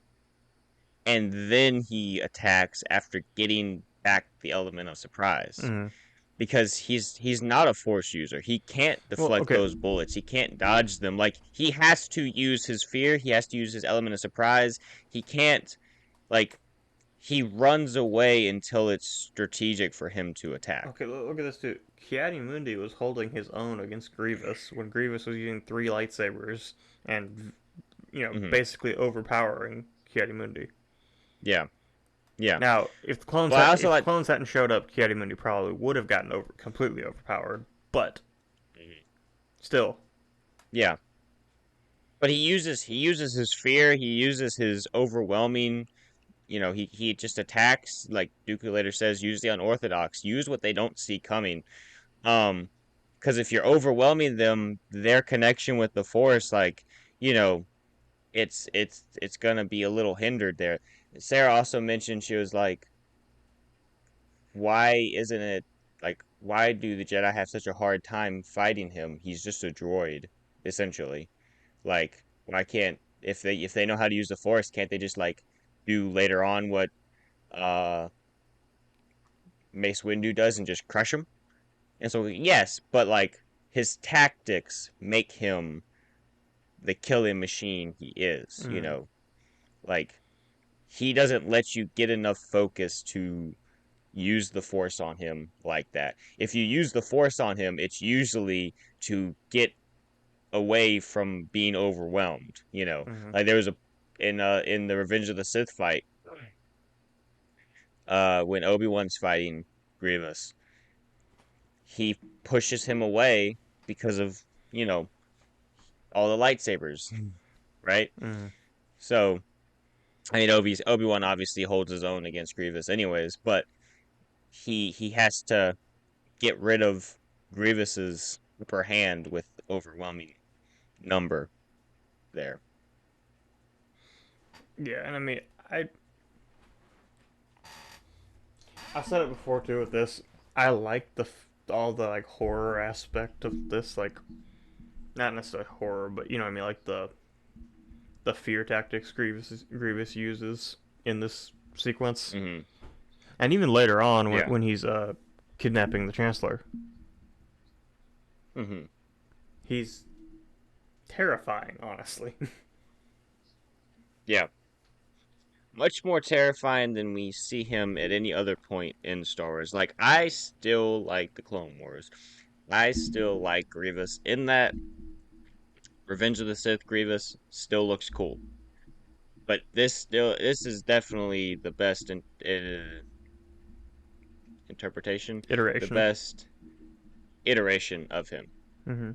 and then he attacks after getting back the element of surprise. Mm-hmm. Because he's not a force user. He can't Well, deflect okay. those bullets. He can't dodge them. Like he has to use his fear. He has to use his element of surprise. He can't like he runs away until it's strategic for him to attack. Okay, look at this too. Mundi was holding his own against Grievous when Grievous was using 3 lightsabers and, Hmm. basically overpowering Mundi. Yeah, yeah. Now, if the clones Well, I had also if the like. clones hadn't showed up, Mundi probably would have gotten completely overpowered. But Mhm. still, Yeah, but he uses his fear. He uses his overwhelming. He just attacks. Like Dooku later says, use the unorthodox. Use what they don't see coming. Um, because if you're overwhelming them, their connection with the force, like, you know, it's gonna be a little hindered there. Sarah also mentioned she was like, why isn't it like why do the Jedi have such a hard time fighting him? He's just a droid, essentially. Like, why can't if they know how to use the force, can't they just like do later on what uh Mace Windu does and just crush him? And so yes, but like his tactics make him the killing machine he is, mm, Like he doesn't let you get enough focus to use the force on him like that. If you use the force on him, it's usually to get away from being overwhelmed. mm, Like there was a in the Revenge of the Sith fight, when Obi-Wan's fighting Grievous, he pushes him away because of, you know, all the lightsabers, right? mm. So I mean, Obi-Wan obviously holds his own against Grievous, anyways, but he has to get rid of Grievous's upper hand with overwhelming number there. Yeah, and I mean, I I said it before too with this. I like all the like horror aspect of this, like not necessarily horror, but you know what I mean, like the fear tactics Grievous uses in this sequence, Hmm. and even later on when Yeah. he's kidnapping the Chancellor, Hmm. he's terrifying, honestly. Yeah. Much more terrifying than we see him at any other point in Star Wars. Like, I still like the Clone Wars. I still like Grievous. In that Revenge of the Sith, Grievous still looks cool. But this is definitely the best interpretation, the Iteration. best iteration of him. Hmm.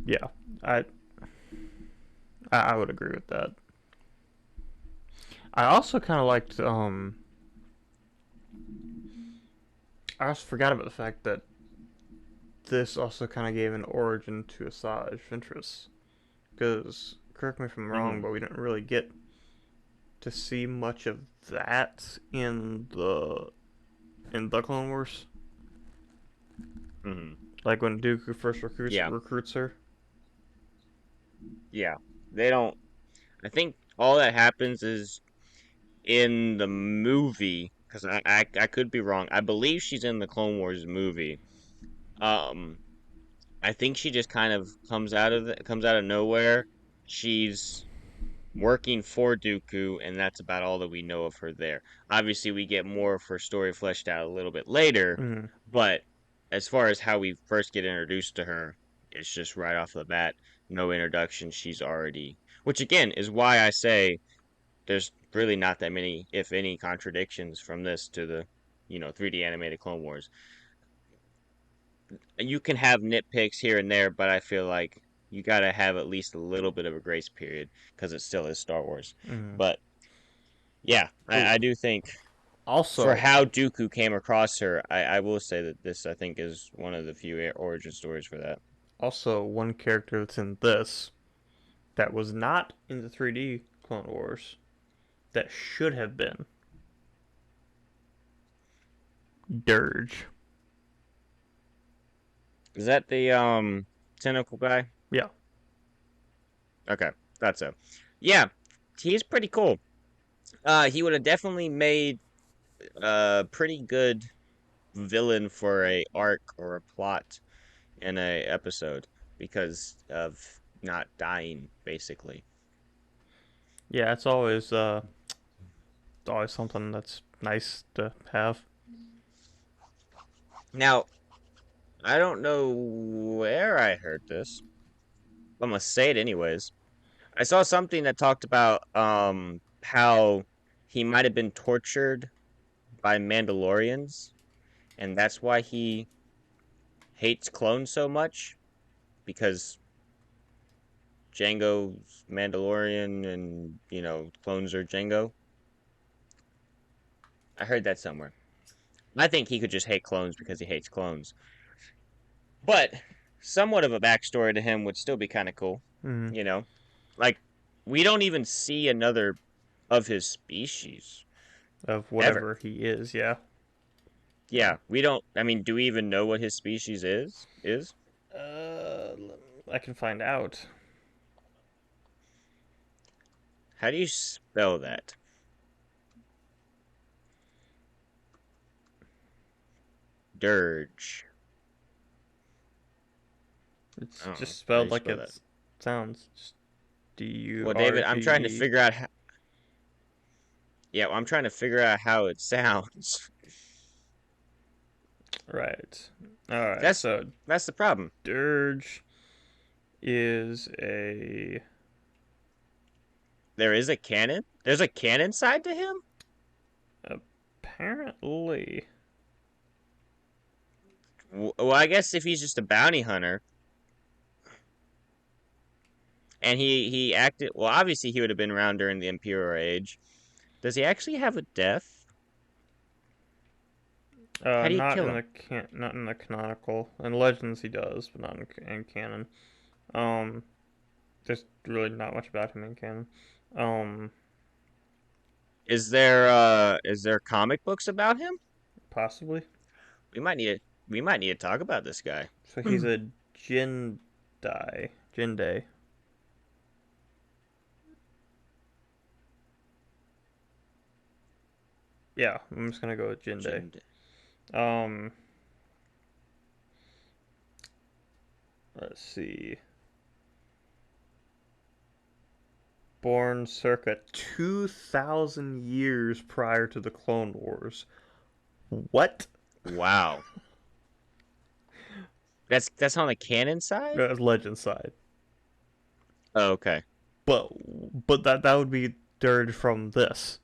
Yeah, I I would agree with that. I also kind of liked I also forgot about the fact that this also kind of gave an origin to Asajj Ventress. Because, correct me if I'm wrong, Hmm. but we didn't really get to see much of that in the Clone Wars. Hmm. Like when Dooku first Yeah. recruits her. Yeah. They don't. I think all that happens is in the movie, because I could be wrong. I believe she's in the Clone Wars movie. Um, I think she just kind of comes out of nowhere. She's working for Dooku, and that's about all that we know of her there. Obviously, we get more of her story fleshed out a little bit later, Mm-hmm. but as far as how we first get introduced to her, it's just right off the bat, no introduction. She's already, which again is why I say there's really not that many, if any, contradictions from this to the 3D animated Clone Wars. You can have nitpicks here and there, but I feel like you gotta have at least a little bit of a grace period because it still is Star Wars. Mm-hmm. But yeah, Oh, I do think for also, how Dooku came across her, I will say that this I think is one of the few origin stories for that. one character that's in this that was not in the 3D Clone Wars that should have been Dirge. Is that the tentacle guy? Yeah. Okay, that's so. Yeah, he's pretty cool. He would have definitely made a pretty good villain for a arc or a plot in a episode because of not dying, basically. Yeah, it's always something that's nice to have. Now, I don't know where I heard this. I'm gonna say it anyways. I saw something that talked about how he might have been tortured by Mandalorians, and that's why he hates clones so much because Django's Mandalorian and clones are Django. I heard that somewhere. I think he could just hate clones because he hates clones. But somewhat of a backstory to him would still be kind of cool, Mm, you know? Like we don't even see another of his species of ever. whatever he is, yeah. Yeah, we don't. I mean, do we even know what his species is? Uh, I can find out. How do you spell that? Dirge. It's I don't know. just How do spelled you like spell that? it sounds. Just Well, David, I'm trying to Durge. figure out how. Yeah, well, I'm trying to figure out how it sounds. Right. All right. That's So that's the problem. Dirge is a There is a canon. There's a canon side to him. apparently. Well, I guess if he's just a bounty hunter and he acted well, obviously he would have been around during the Imperial Age. Does he actually have a death? How do you Not kill in him? the not in the canonical. In Legends he does, but not in canon. Um, there's really not much about him in canon. Um, Is there comic books about him? possibly. We might need to we might need to talk about this guy. So he's a Jinde. Yeah, I'm just gonna go with Jinde. Jind- Um, let's see. Born circa 2,000 years prior to the Clone Wars. What? Wow. That's on the canon side? Legend side. Oh, okay. But that would be dirge from this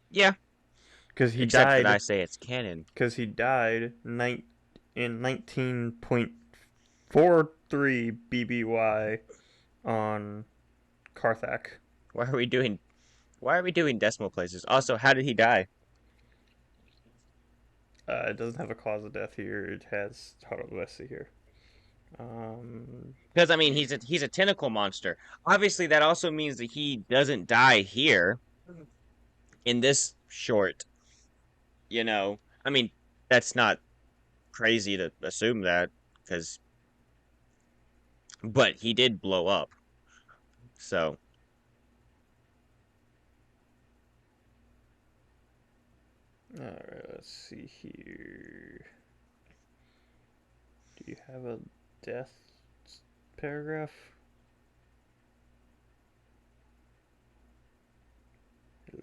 Yeah, because he except that I died say it's canon. because he died in 19.43 BBY on Karthak. Why are we doing why are we doing decimal places? Also, how did he die? It doesn't have a cause of death here. It has. Hold on, let's see here. Um, Because I mean, he's a tentacle monster. Obviously, that also means that he doesn't die here in this short. I mean, that's not crazy to assume that because, but he did blow up. So all right, let's see here. Do you have a death paragraph?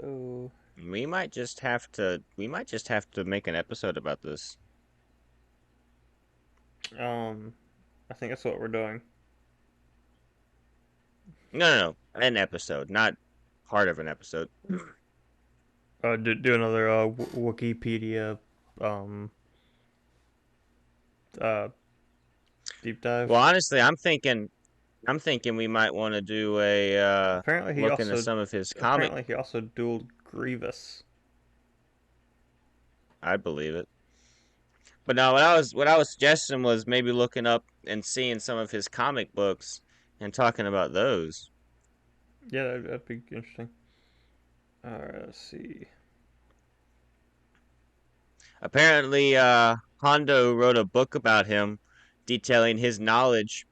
Hello. we might just have to make an episode about this. Um, I think that's what we're doing. No, an episode, not part of an episode. Do another Wikipedia um uh deep dive. Well, honestly, I'm thinking we might want to do a Apparently he look into also some of his comic. apparently he also dueled Grievous. I believe it. But no, what I was suggesting was maybe looking up and seeing some of his comic books and talking about those. Yeah, that'd be interesting. All right, let's see. Apparently, Hondo wrote a book about him, detailing his knowledge.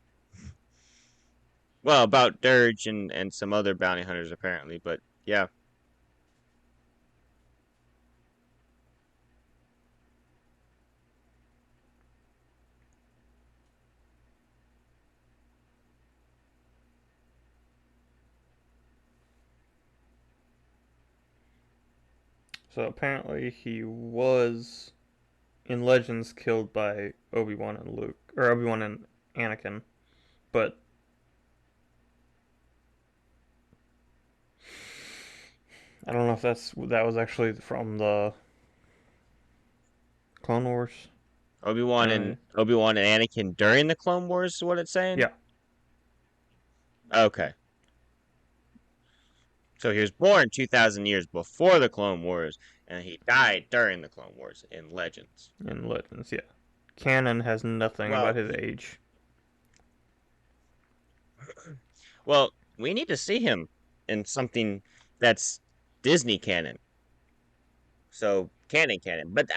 Well, about Dirge and some other bounty hunters, apparently. But yeah. So apparently he was in Legends killed by Obi-Wan and Luke, or Obi-Wan and Anakin, but I don't know if that was actually from the Clone Wars. Obi-Wan and Anakin during the Clone Wars is what it's saying? Yeah, Okay. So he was born 2,000 years before the Clone Wars, and he died during the Clone Wars in Legends. in Legends. Yeah, canon has nothing about Well, his age. well, we need to see him in something that's Disney canon. So canon. But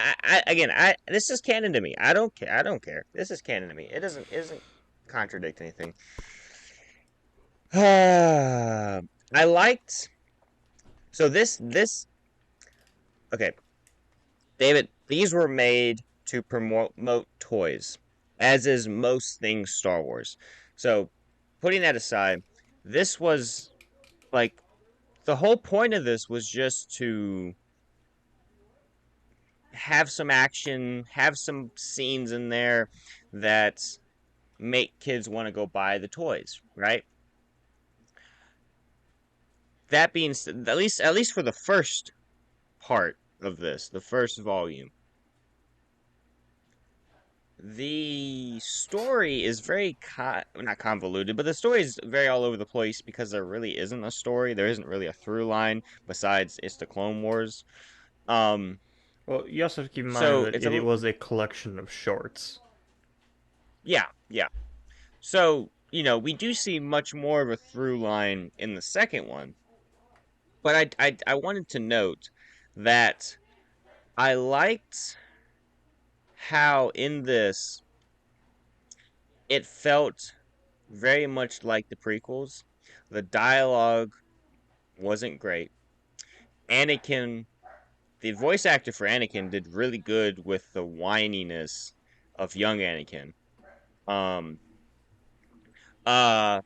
again, this is canon to me. I don't care. I don't care. This is canon to me. It doesn't contradict anything. I liked this okay, David, these were made to promote toys, as is most things Star Wars. So, putting that aside, this was like the whole point of this was just to have some action, have some scenes in there that make kids want to go buy the toys, right? That being said, at least for the first part of this, the first volume, the story is very not convoluted, but the story is very all over the place because there really isn't a story. There isn't really a through line besides it's the Clone Wars. Um, Well, you also have to keep in mind so that it's it a was a collection of shorts. yeah. So we do see much more of a through line in the second one, but I wanted to note that I liked how in this it felt very much like the prequels. The dialogue wasn't great. Anakin, the voice actor for Anakin, did really good with the whininess of young Anakin. Um, uh,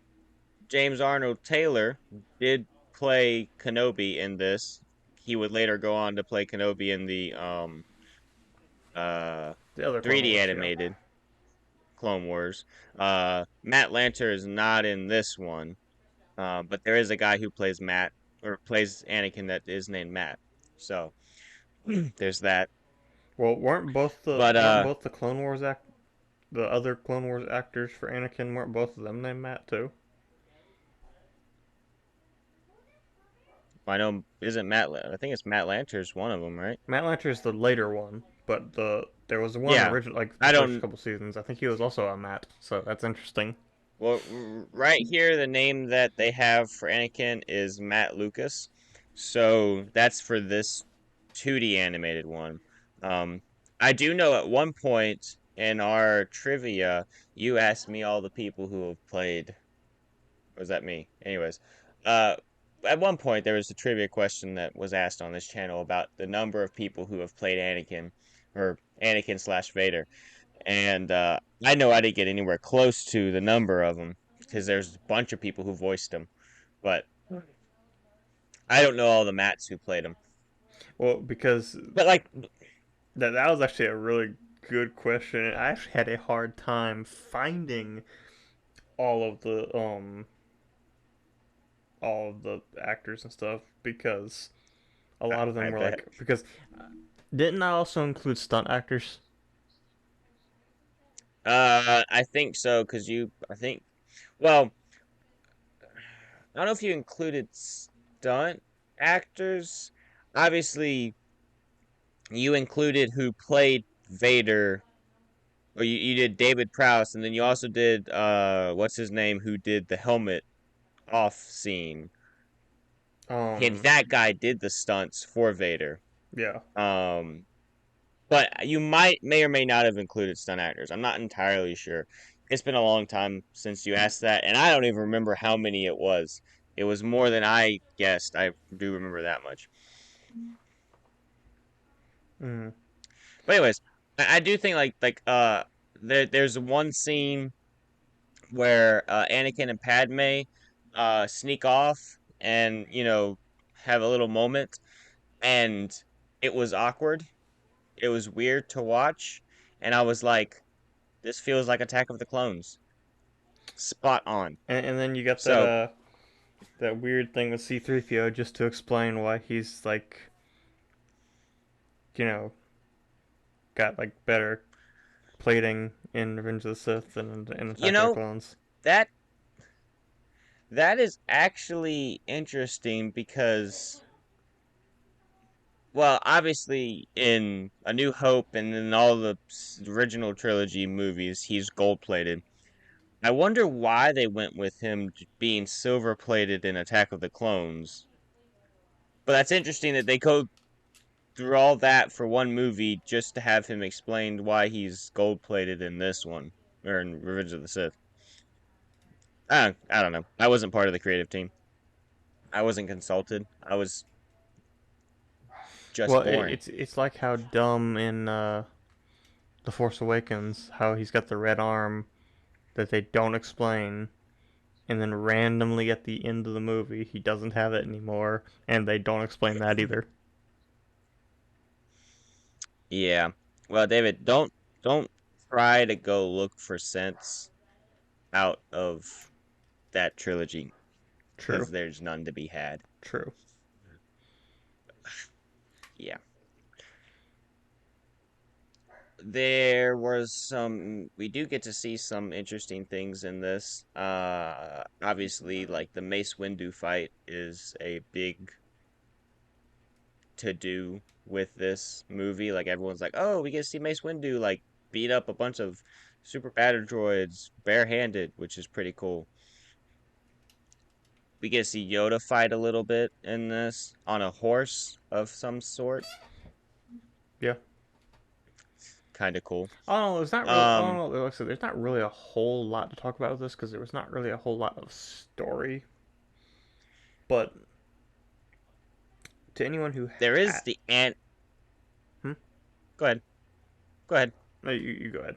James Arnold Taylor did play Kenobi in this. He would later go on to play Kenobi in the uh The other Clone 3D Wars, yeah. animated Clone Wars. Matt Lanter is not in this one. But there is a guy who plays Matt or plays Anakin that is named Matt. So there's that. Well, But weren't both the Clone Wars the other Clone Wars actors for Anakin, weren't both of them named Matt too? I know isn't Matt. I think it's Matt Lanter's one of them, right? Matt Lanter's the later one, but there was one Yeah. original, like the I first don't. couple seasons. I think he was also a Matt, so that's interesting. Well, right here, the name that they have for Anakin is Matt Lucas. So that's for this 2D animated one. Um, I do know at one point in our trivia, you asked me all the people who have played. Or was that me? Anyways, uh, at one point there was a trivia question that was asked on this channel about the number of people who have played Anakin, or Anakin slash Vader, and I know I didn't get anywhere close to the number of them because there's a bunch of people who voiced him, but I don't know all the Matts who played him. Well, because But like, that was actually a really good question. I actually had a hard time finding all of the um all of the actors and stuff because a lot of them I were bet. like because didn't I also include stunt actors? I think so because I think, well, I don't know if you included stunt actors. Obviously, you included who played Vader, or you did David Prowse, and then you also did what's his name, who did the helmet off scene. Um, That guy did the stunts for Vader. yeah. Um, But you may or may not have included stunt actors. I'm not entirely sure. It's been a long time since you asked that, and I don't even remember how many it was. It was more than I guessed. I do remember that much. Mm. But anyways, I do think there's one scene where Anakin and Padme sneak off and have a little moment, and it was awkward. It was weird to watch, and I was like, this feels like Attack of the Clones. Spot on. And then you got that So, that weird thing with C-3PO just to explain why he's like, you know, got like better plating in Revenge of the Sith than in you Attack of the know, Clones. that that is actually interesting because, well, obviously in A New Hope and in all the original trilogy movies, he's gold plated. I wonder why they went with him being silver plated in Attack of the Clones. But that's interesting that they go through all that for one movie just to have him explained why he's gold plated in this one or in Revenge of the Sith. I don't know. I wasn't part of the creative team. I wasn't consulted. I was Well, just born. it's like how dumb in The Force Awakens, how he's got the red arm that they don't explain, and then randomly at the end of the movie he doesn't have it anymore, and they don't explain that either. Yeah. Well, David, don't try to go look for sense out of that trilogy True, because there's none to be had. true. Yeah. There was we do get to see some interesting things in this. Obviously, like the Mace Windu fight is a big to do with this movie. Like everyone's like, "Oh, we get to see Mace Windu like beat up a bunch of super battle droids barehanded," which is pretty cool. We get to see Yoda fight a little bit in this on a horse of some sort. Yeah. Kind of cool. I don't know. There's not really. I don't Um, know. Like I said, there's not really a whole lot to talk about with this because there was not really a whole lot of story. But to anyone who, there is the ant. hmm? Go ahead. Go ahead. No, you go ahead.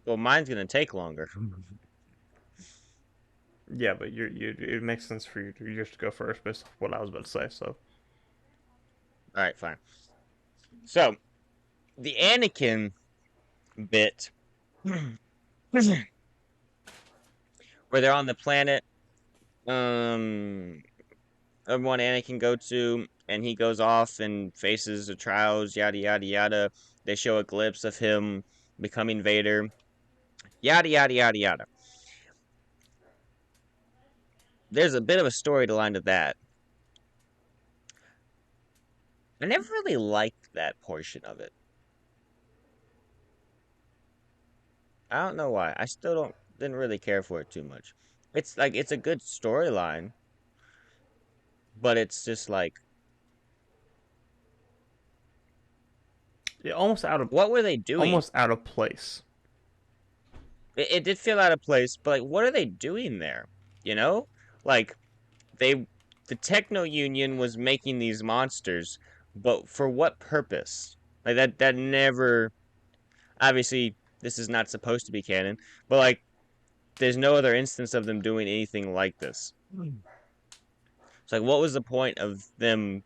Well, mine's gonna take longer. Yeah, but it makes sense for you to just go first based off what I was about to say. So All right, fine. So the Anakin bit, where they're on the planet, um, everyone Anakin go to, and he goes off and faces the trials, yada yada yada. They show a glimpse of him becoming Vader, yada yada yada yada. There's a bit of a story to line to that. I never really liked that portion of it. I don't know why. I still didn't really care for it too much. It's like it's a good storyline, but it's just like, yeah, what were they doing? almost out of place. It did feel out of place, but like, what are they doing there? You know, like they, the Techno Union was making these monsters, but for what purpose? Like that never. Obviously, this is not supposed to be canon, but like, there's no other instance of them doing anything like this. It's like, what was the point of them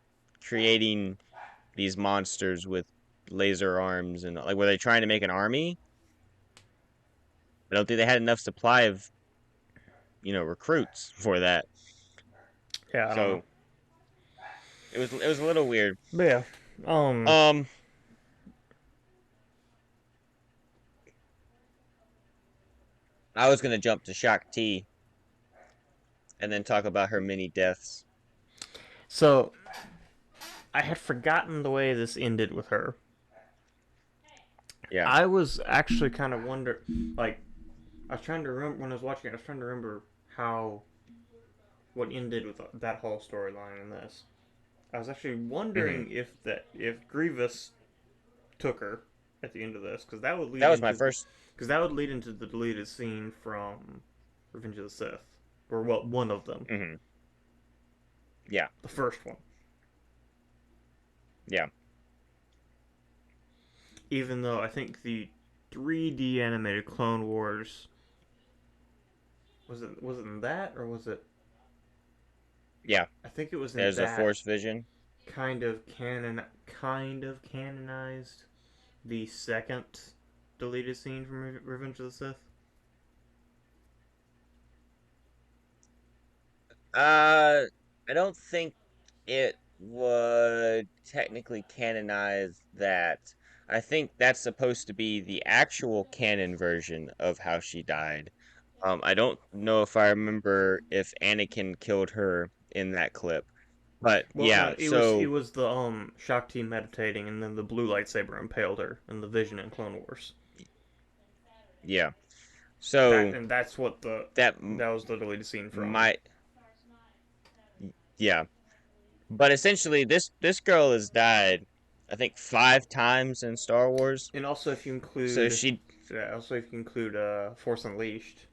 creating these monsters with laser arms and like, were they trying to make an army? I don't think they had enough supply of recruits for that. Yeah, I don't know. So it was a little weird. But yeah, Um, I was gonna jump to Shock T and then talk about her many deaths. so I had forgotten the way this ended with her. Yeah. I was actually kind of like, I was trying to remember when I was watching it. I was trying to remember how what ended with that whole storyline in this. I was actually Hmm. wondering if Grievous took her at the end of this, That was my first. because that would lead into the deleted scene from Revenge of the Sith, or well, one of them, Hmm. Yeah, the first one. yeah. Even though I think the 3D animated Clone Wars was it in that, or was it? Yeah, I think it was in there's a that force vision. kind of canonized the second deleted scene from Revenge of the Sith. Uh, I don't think it would technically canonize that. I think that's supposed to be the actual canon version of how she died. I don't know if I remember if Anakin killed her in that clip, but Well, no, yeah, it so was the Shakti meditating, and then the blue lightsaber impaled her in the Vision in Clone Wars. yeah, That so and that's what that that was the deleted scene from. might, yeah, but essentially this girl has died, I think 5 times in Star Wars. And also, if you So include, she, yeah, also if you include Force Unleashed,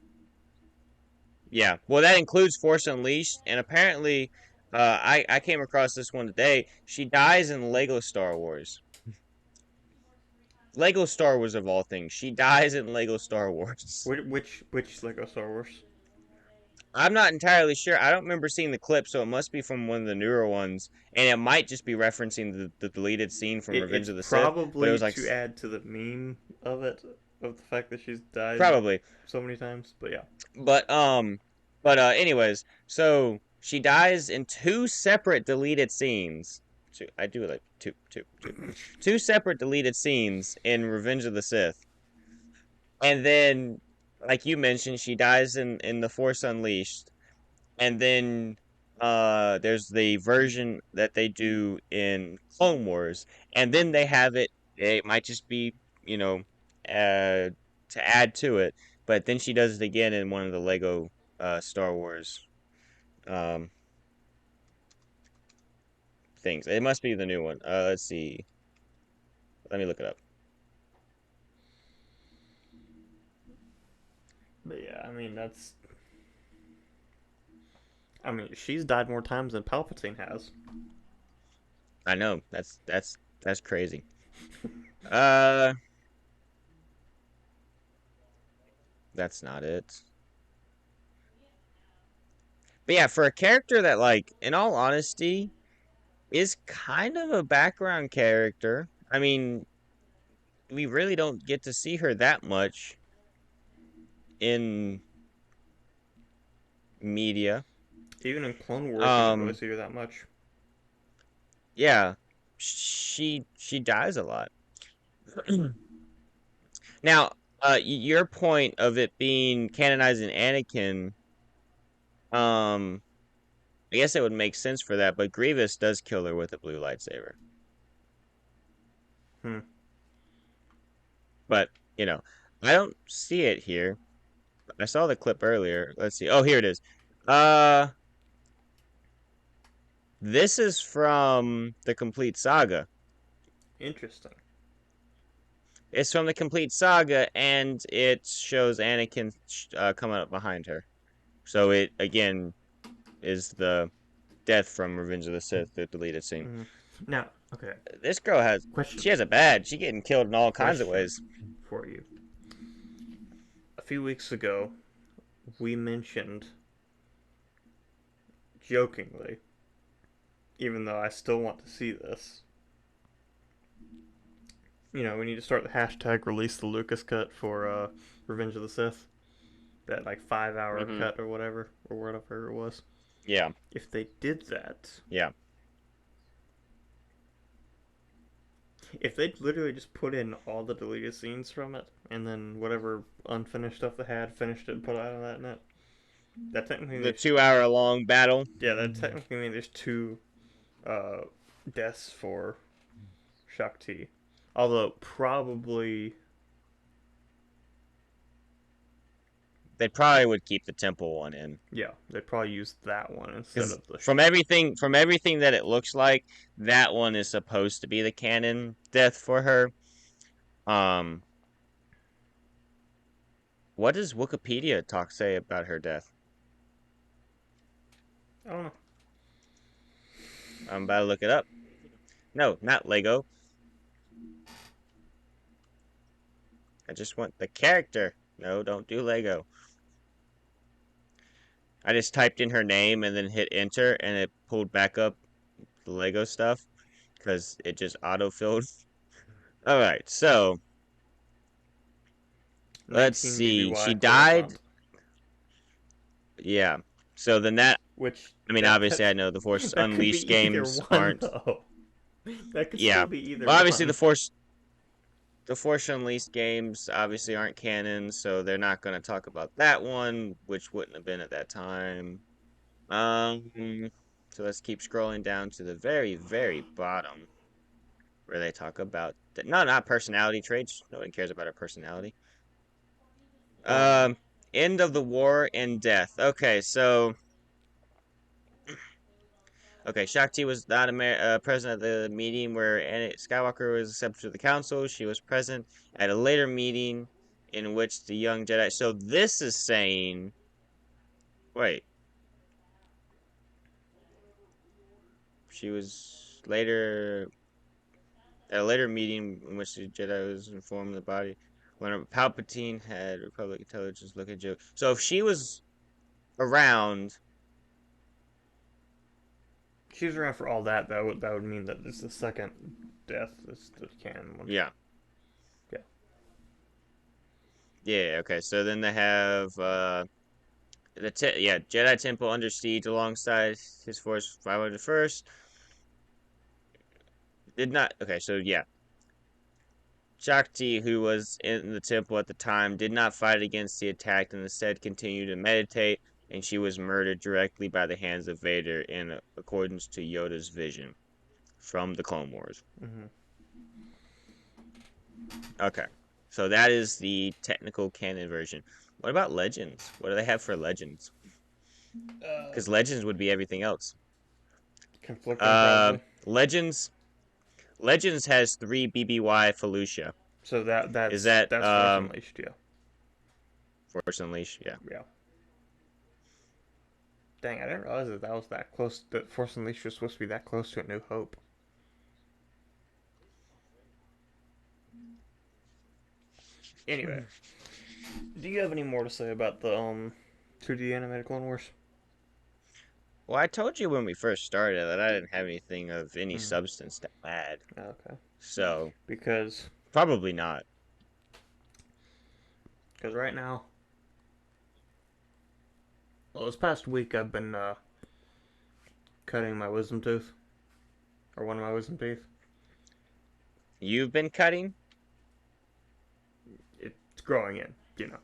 yeah, well, that includes Force Unleashed, and apparently, I came across this one today. She dies in Lego Star Wars. Lego Star Wars of all things. She dies in Lego Star Wars. which Lego Star Wars? I'm not entirely sure. I don't remember seeing the clip, so it must be from one of the newer ones, and it might just be referencing the deleted scene from Revenge It's of the Sith. But it probably was like to add to the meme of it, of the fact that she's died probably, so many times. But yeah, but anyways, so she dies in two separate deleted scenes. Two, I do like two separate deleted scenes in Revenge of the Sith, and then, like you mentioned, she dies in the Force Unleashed, and then there's the version that they do in Clone Wars, and then they have it. It might just be, you know, to add to it, but then she does it again in one of the Lego Star Wars um things. It must be the new one. Let's see. Let me look it up. but yeah, I mean she's died more times than Palpatine has. I know that's crazy. Uh, that's not it. But yeah, for a character that, like, in all honesty, is kind of a background character. I mean, we really don't get to see her that much in media. Even in Clone Wars, you don't really Um, see her that much. yeah, she dies a lot. Now, your point of it being canonizing Anakin, um, I guess it would make sense for that, but Grievous does kill her with a blue lightsaber. Hmm. But, you know, I don't see it here. I saw the clip earlier. Let's see. Oh, here it is. Uh, this is from the Complete Saga. Interesting. It's from the Complete Saga, and it shows Anakin coming up behind her. So it again is the death from Revenge of the Sith, the deleted scene. Mm. Now, okay, This girl has question, she has it bad. She getting killed in all kinds of question ways. for you. A few weeks ago, we mentioned jokingly, even though I still want to see this. You know, we need to start the hashtag release the Lucas cut for Revenge of the Sith. That like 5 hour Hmm. cut or whatever it was. Yeah, If they did that, yeah. if they literally just put in all the deleted scenes from it, and then whatever unfinished stuff they had, finished it and put it out on that net, that technically The there's 2 hour long battle. yeah, that technically means there's two uh, deaths for Shakti. Although probably They probably would keep the temple one in. Yeah, they probably use that one instead of the. From everything that it looks like, that one is supposed to be the canon death for her. What does Wikipedia say about her death? I don't know. I'm about to look it up. No, not Lego. I just want the character. No, don't do Lego. I just typed in her name and then hit enter, and it pulled back up the Lego stuff because it just auto-filled. All right, so let's 19 see. BBY She died. Coruscant. Yeah. So then that. Which I mean, obviously, I know the Force that could Unleashed be either games one, aren't. though. That could Yeah. still be either Well, obviously, one. the Force Unleashed games obviously aren't canon, so they're not going to talk about that one, which wouldn't have been at that time. So let's keep scrolling down to the very, very bottom where they talk about not personality traits. No one cares about her personality. Um, End of the war and death. Okay, so Shakti was not present at the meeting where Skywalker was accepted to the council. She was present at a later meeting in which the young Jedi. So this is saying, wait, she was later at a later meeting in which the Jedi was informed the body when Palpatine had Republic intelligence look at Joe. So if she was around, she was around for all that. That would mean that this is the second death. This the canon one. yeah. Yeah. Yeah, okay. So then they have Jedi Temple under siege alongside his force 501st. Did not okay, so yeah. Shakti, who was in the temple at the time, did not fight against the attack and instead continued to meditate, and she was murdered directly by the hands of Vader in accordance to Yoda's vision from the Clone Wars. Mm-hmm. Okay. So that is the technical canon version. What about Legends? What do they have for Legends? Because Legends would be everything else. Conflicting, probably. Legends has 3 BBY Felucia. So that's Is that Force Unleashed, yeah. Force Unleashed, yeah. Yeah. Dang, I didn't realize that was that close. That Force Unleashed was supposed to be that close to A New Hope. Anyway, do you have any more to say about the 2D animated Clone Wars? Well, I told you when we first started that I didn't have anything of any substance to add. Okay. So Because probably not. Because right now, well, this past week I've been cutting my wisdom tooth, or one of my wisdom teeth. You've been cutting? It's growing in, you know.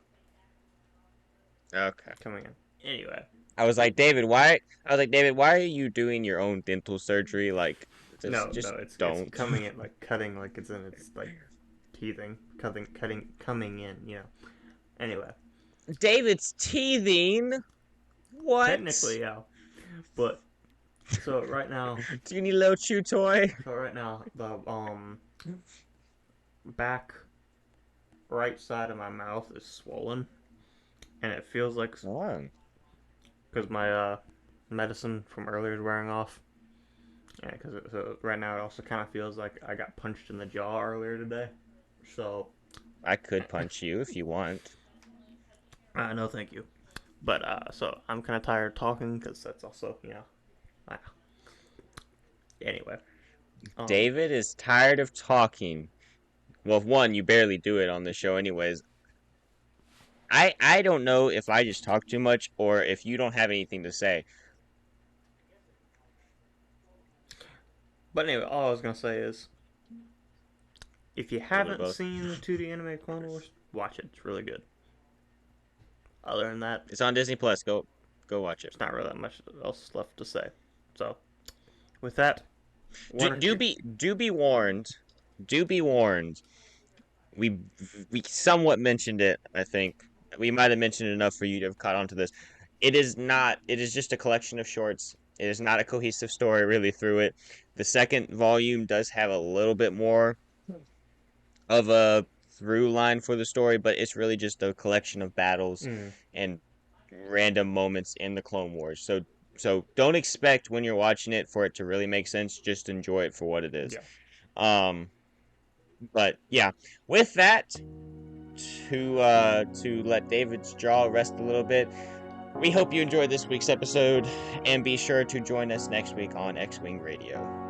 Okay. Coming in. Anyway. I was like, David, why are you doing your own dental surgery? Like, It's coming in, like cutting, like it's in its like teething, coming in, you know. Anyway. David's teething. What? Technically, yeah. But so right now, do you need a little chew toy? So right now, the back right side of my mouth is swollen, and it feels like because my medicine from earlier is wearing off. Yeah, because so right now it also kind of feels like I got punched in the jaw earlier today. So I could punch you if you want. No, thank you. But so I'm kind of tired talking because that's also, you know. Anyway, David is tired of talking. Well, one, you barely do it on the show, anyways. I don't know if I just talk too much or if you don't have anything to say. But anyway, all I was gonna say is, if you haven't seen the 2D anime Clone Wars, watch it. It's really good. Other than that, it's on Disney Plus. Go watch it. It's not really that much else left to say. So, with that, do be warned. Do be warned. We somewhat mentioned it, I think, we might have mentioned enough for you to have caught on to this. It is not. It is just a collection of shorts. It is not a cohesive story really through it. The second volume does have a little bit more of a through line for the story, but it's really just a collection of battles Mm. and random moments in the Clone Wars. So don't expect when you're watching it for it to really make sense. Just enjoy it for what it is. Yeah. But yeah, with that, to let David's jaw rest a little bit, we hope you enjoyed this week's episode, and be sure to join us next week on X-Wing Radio.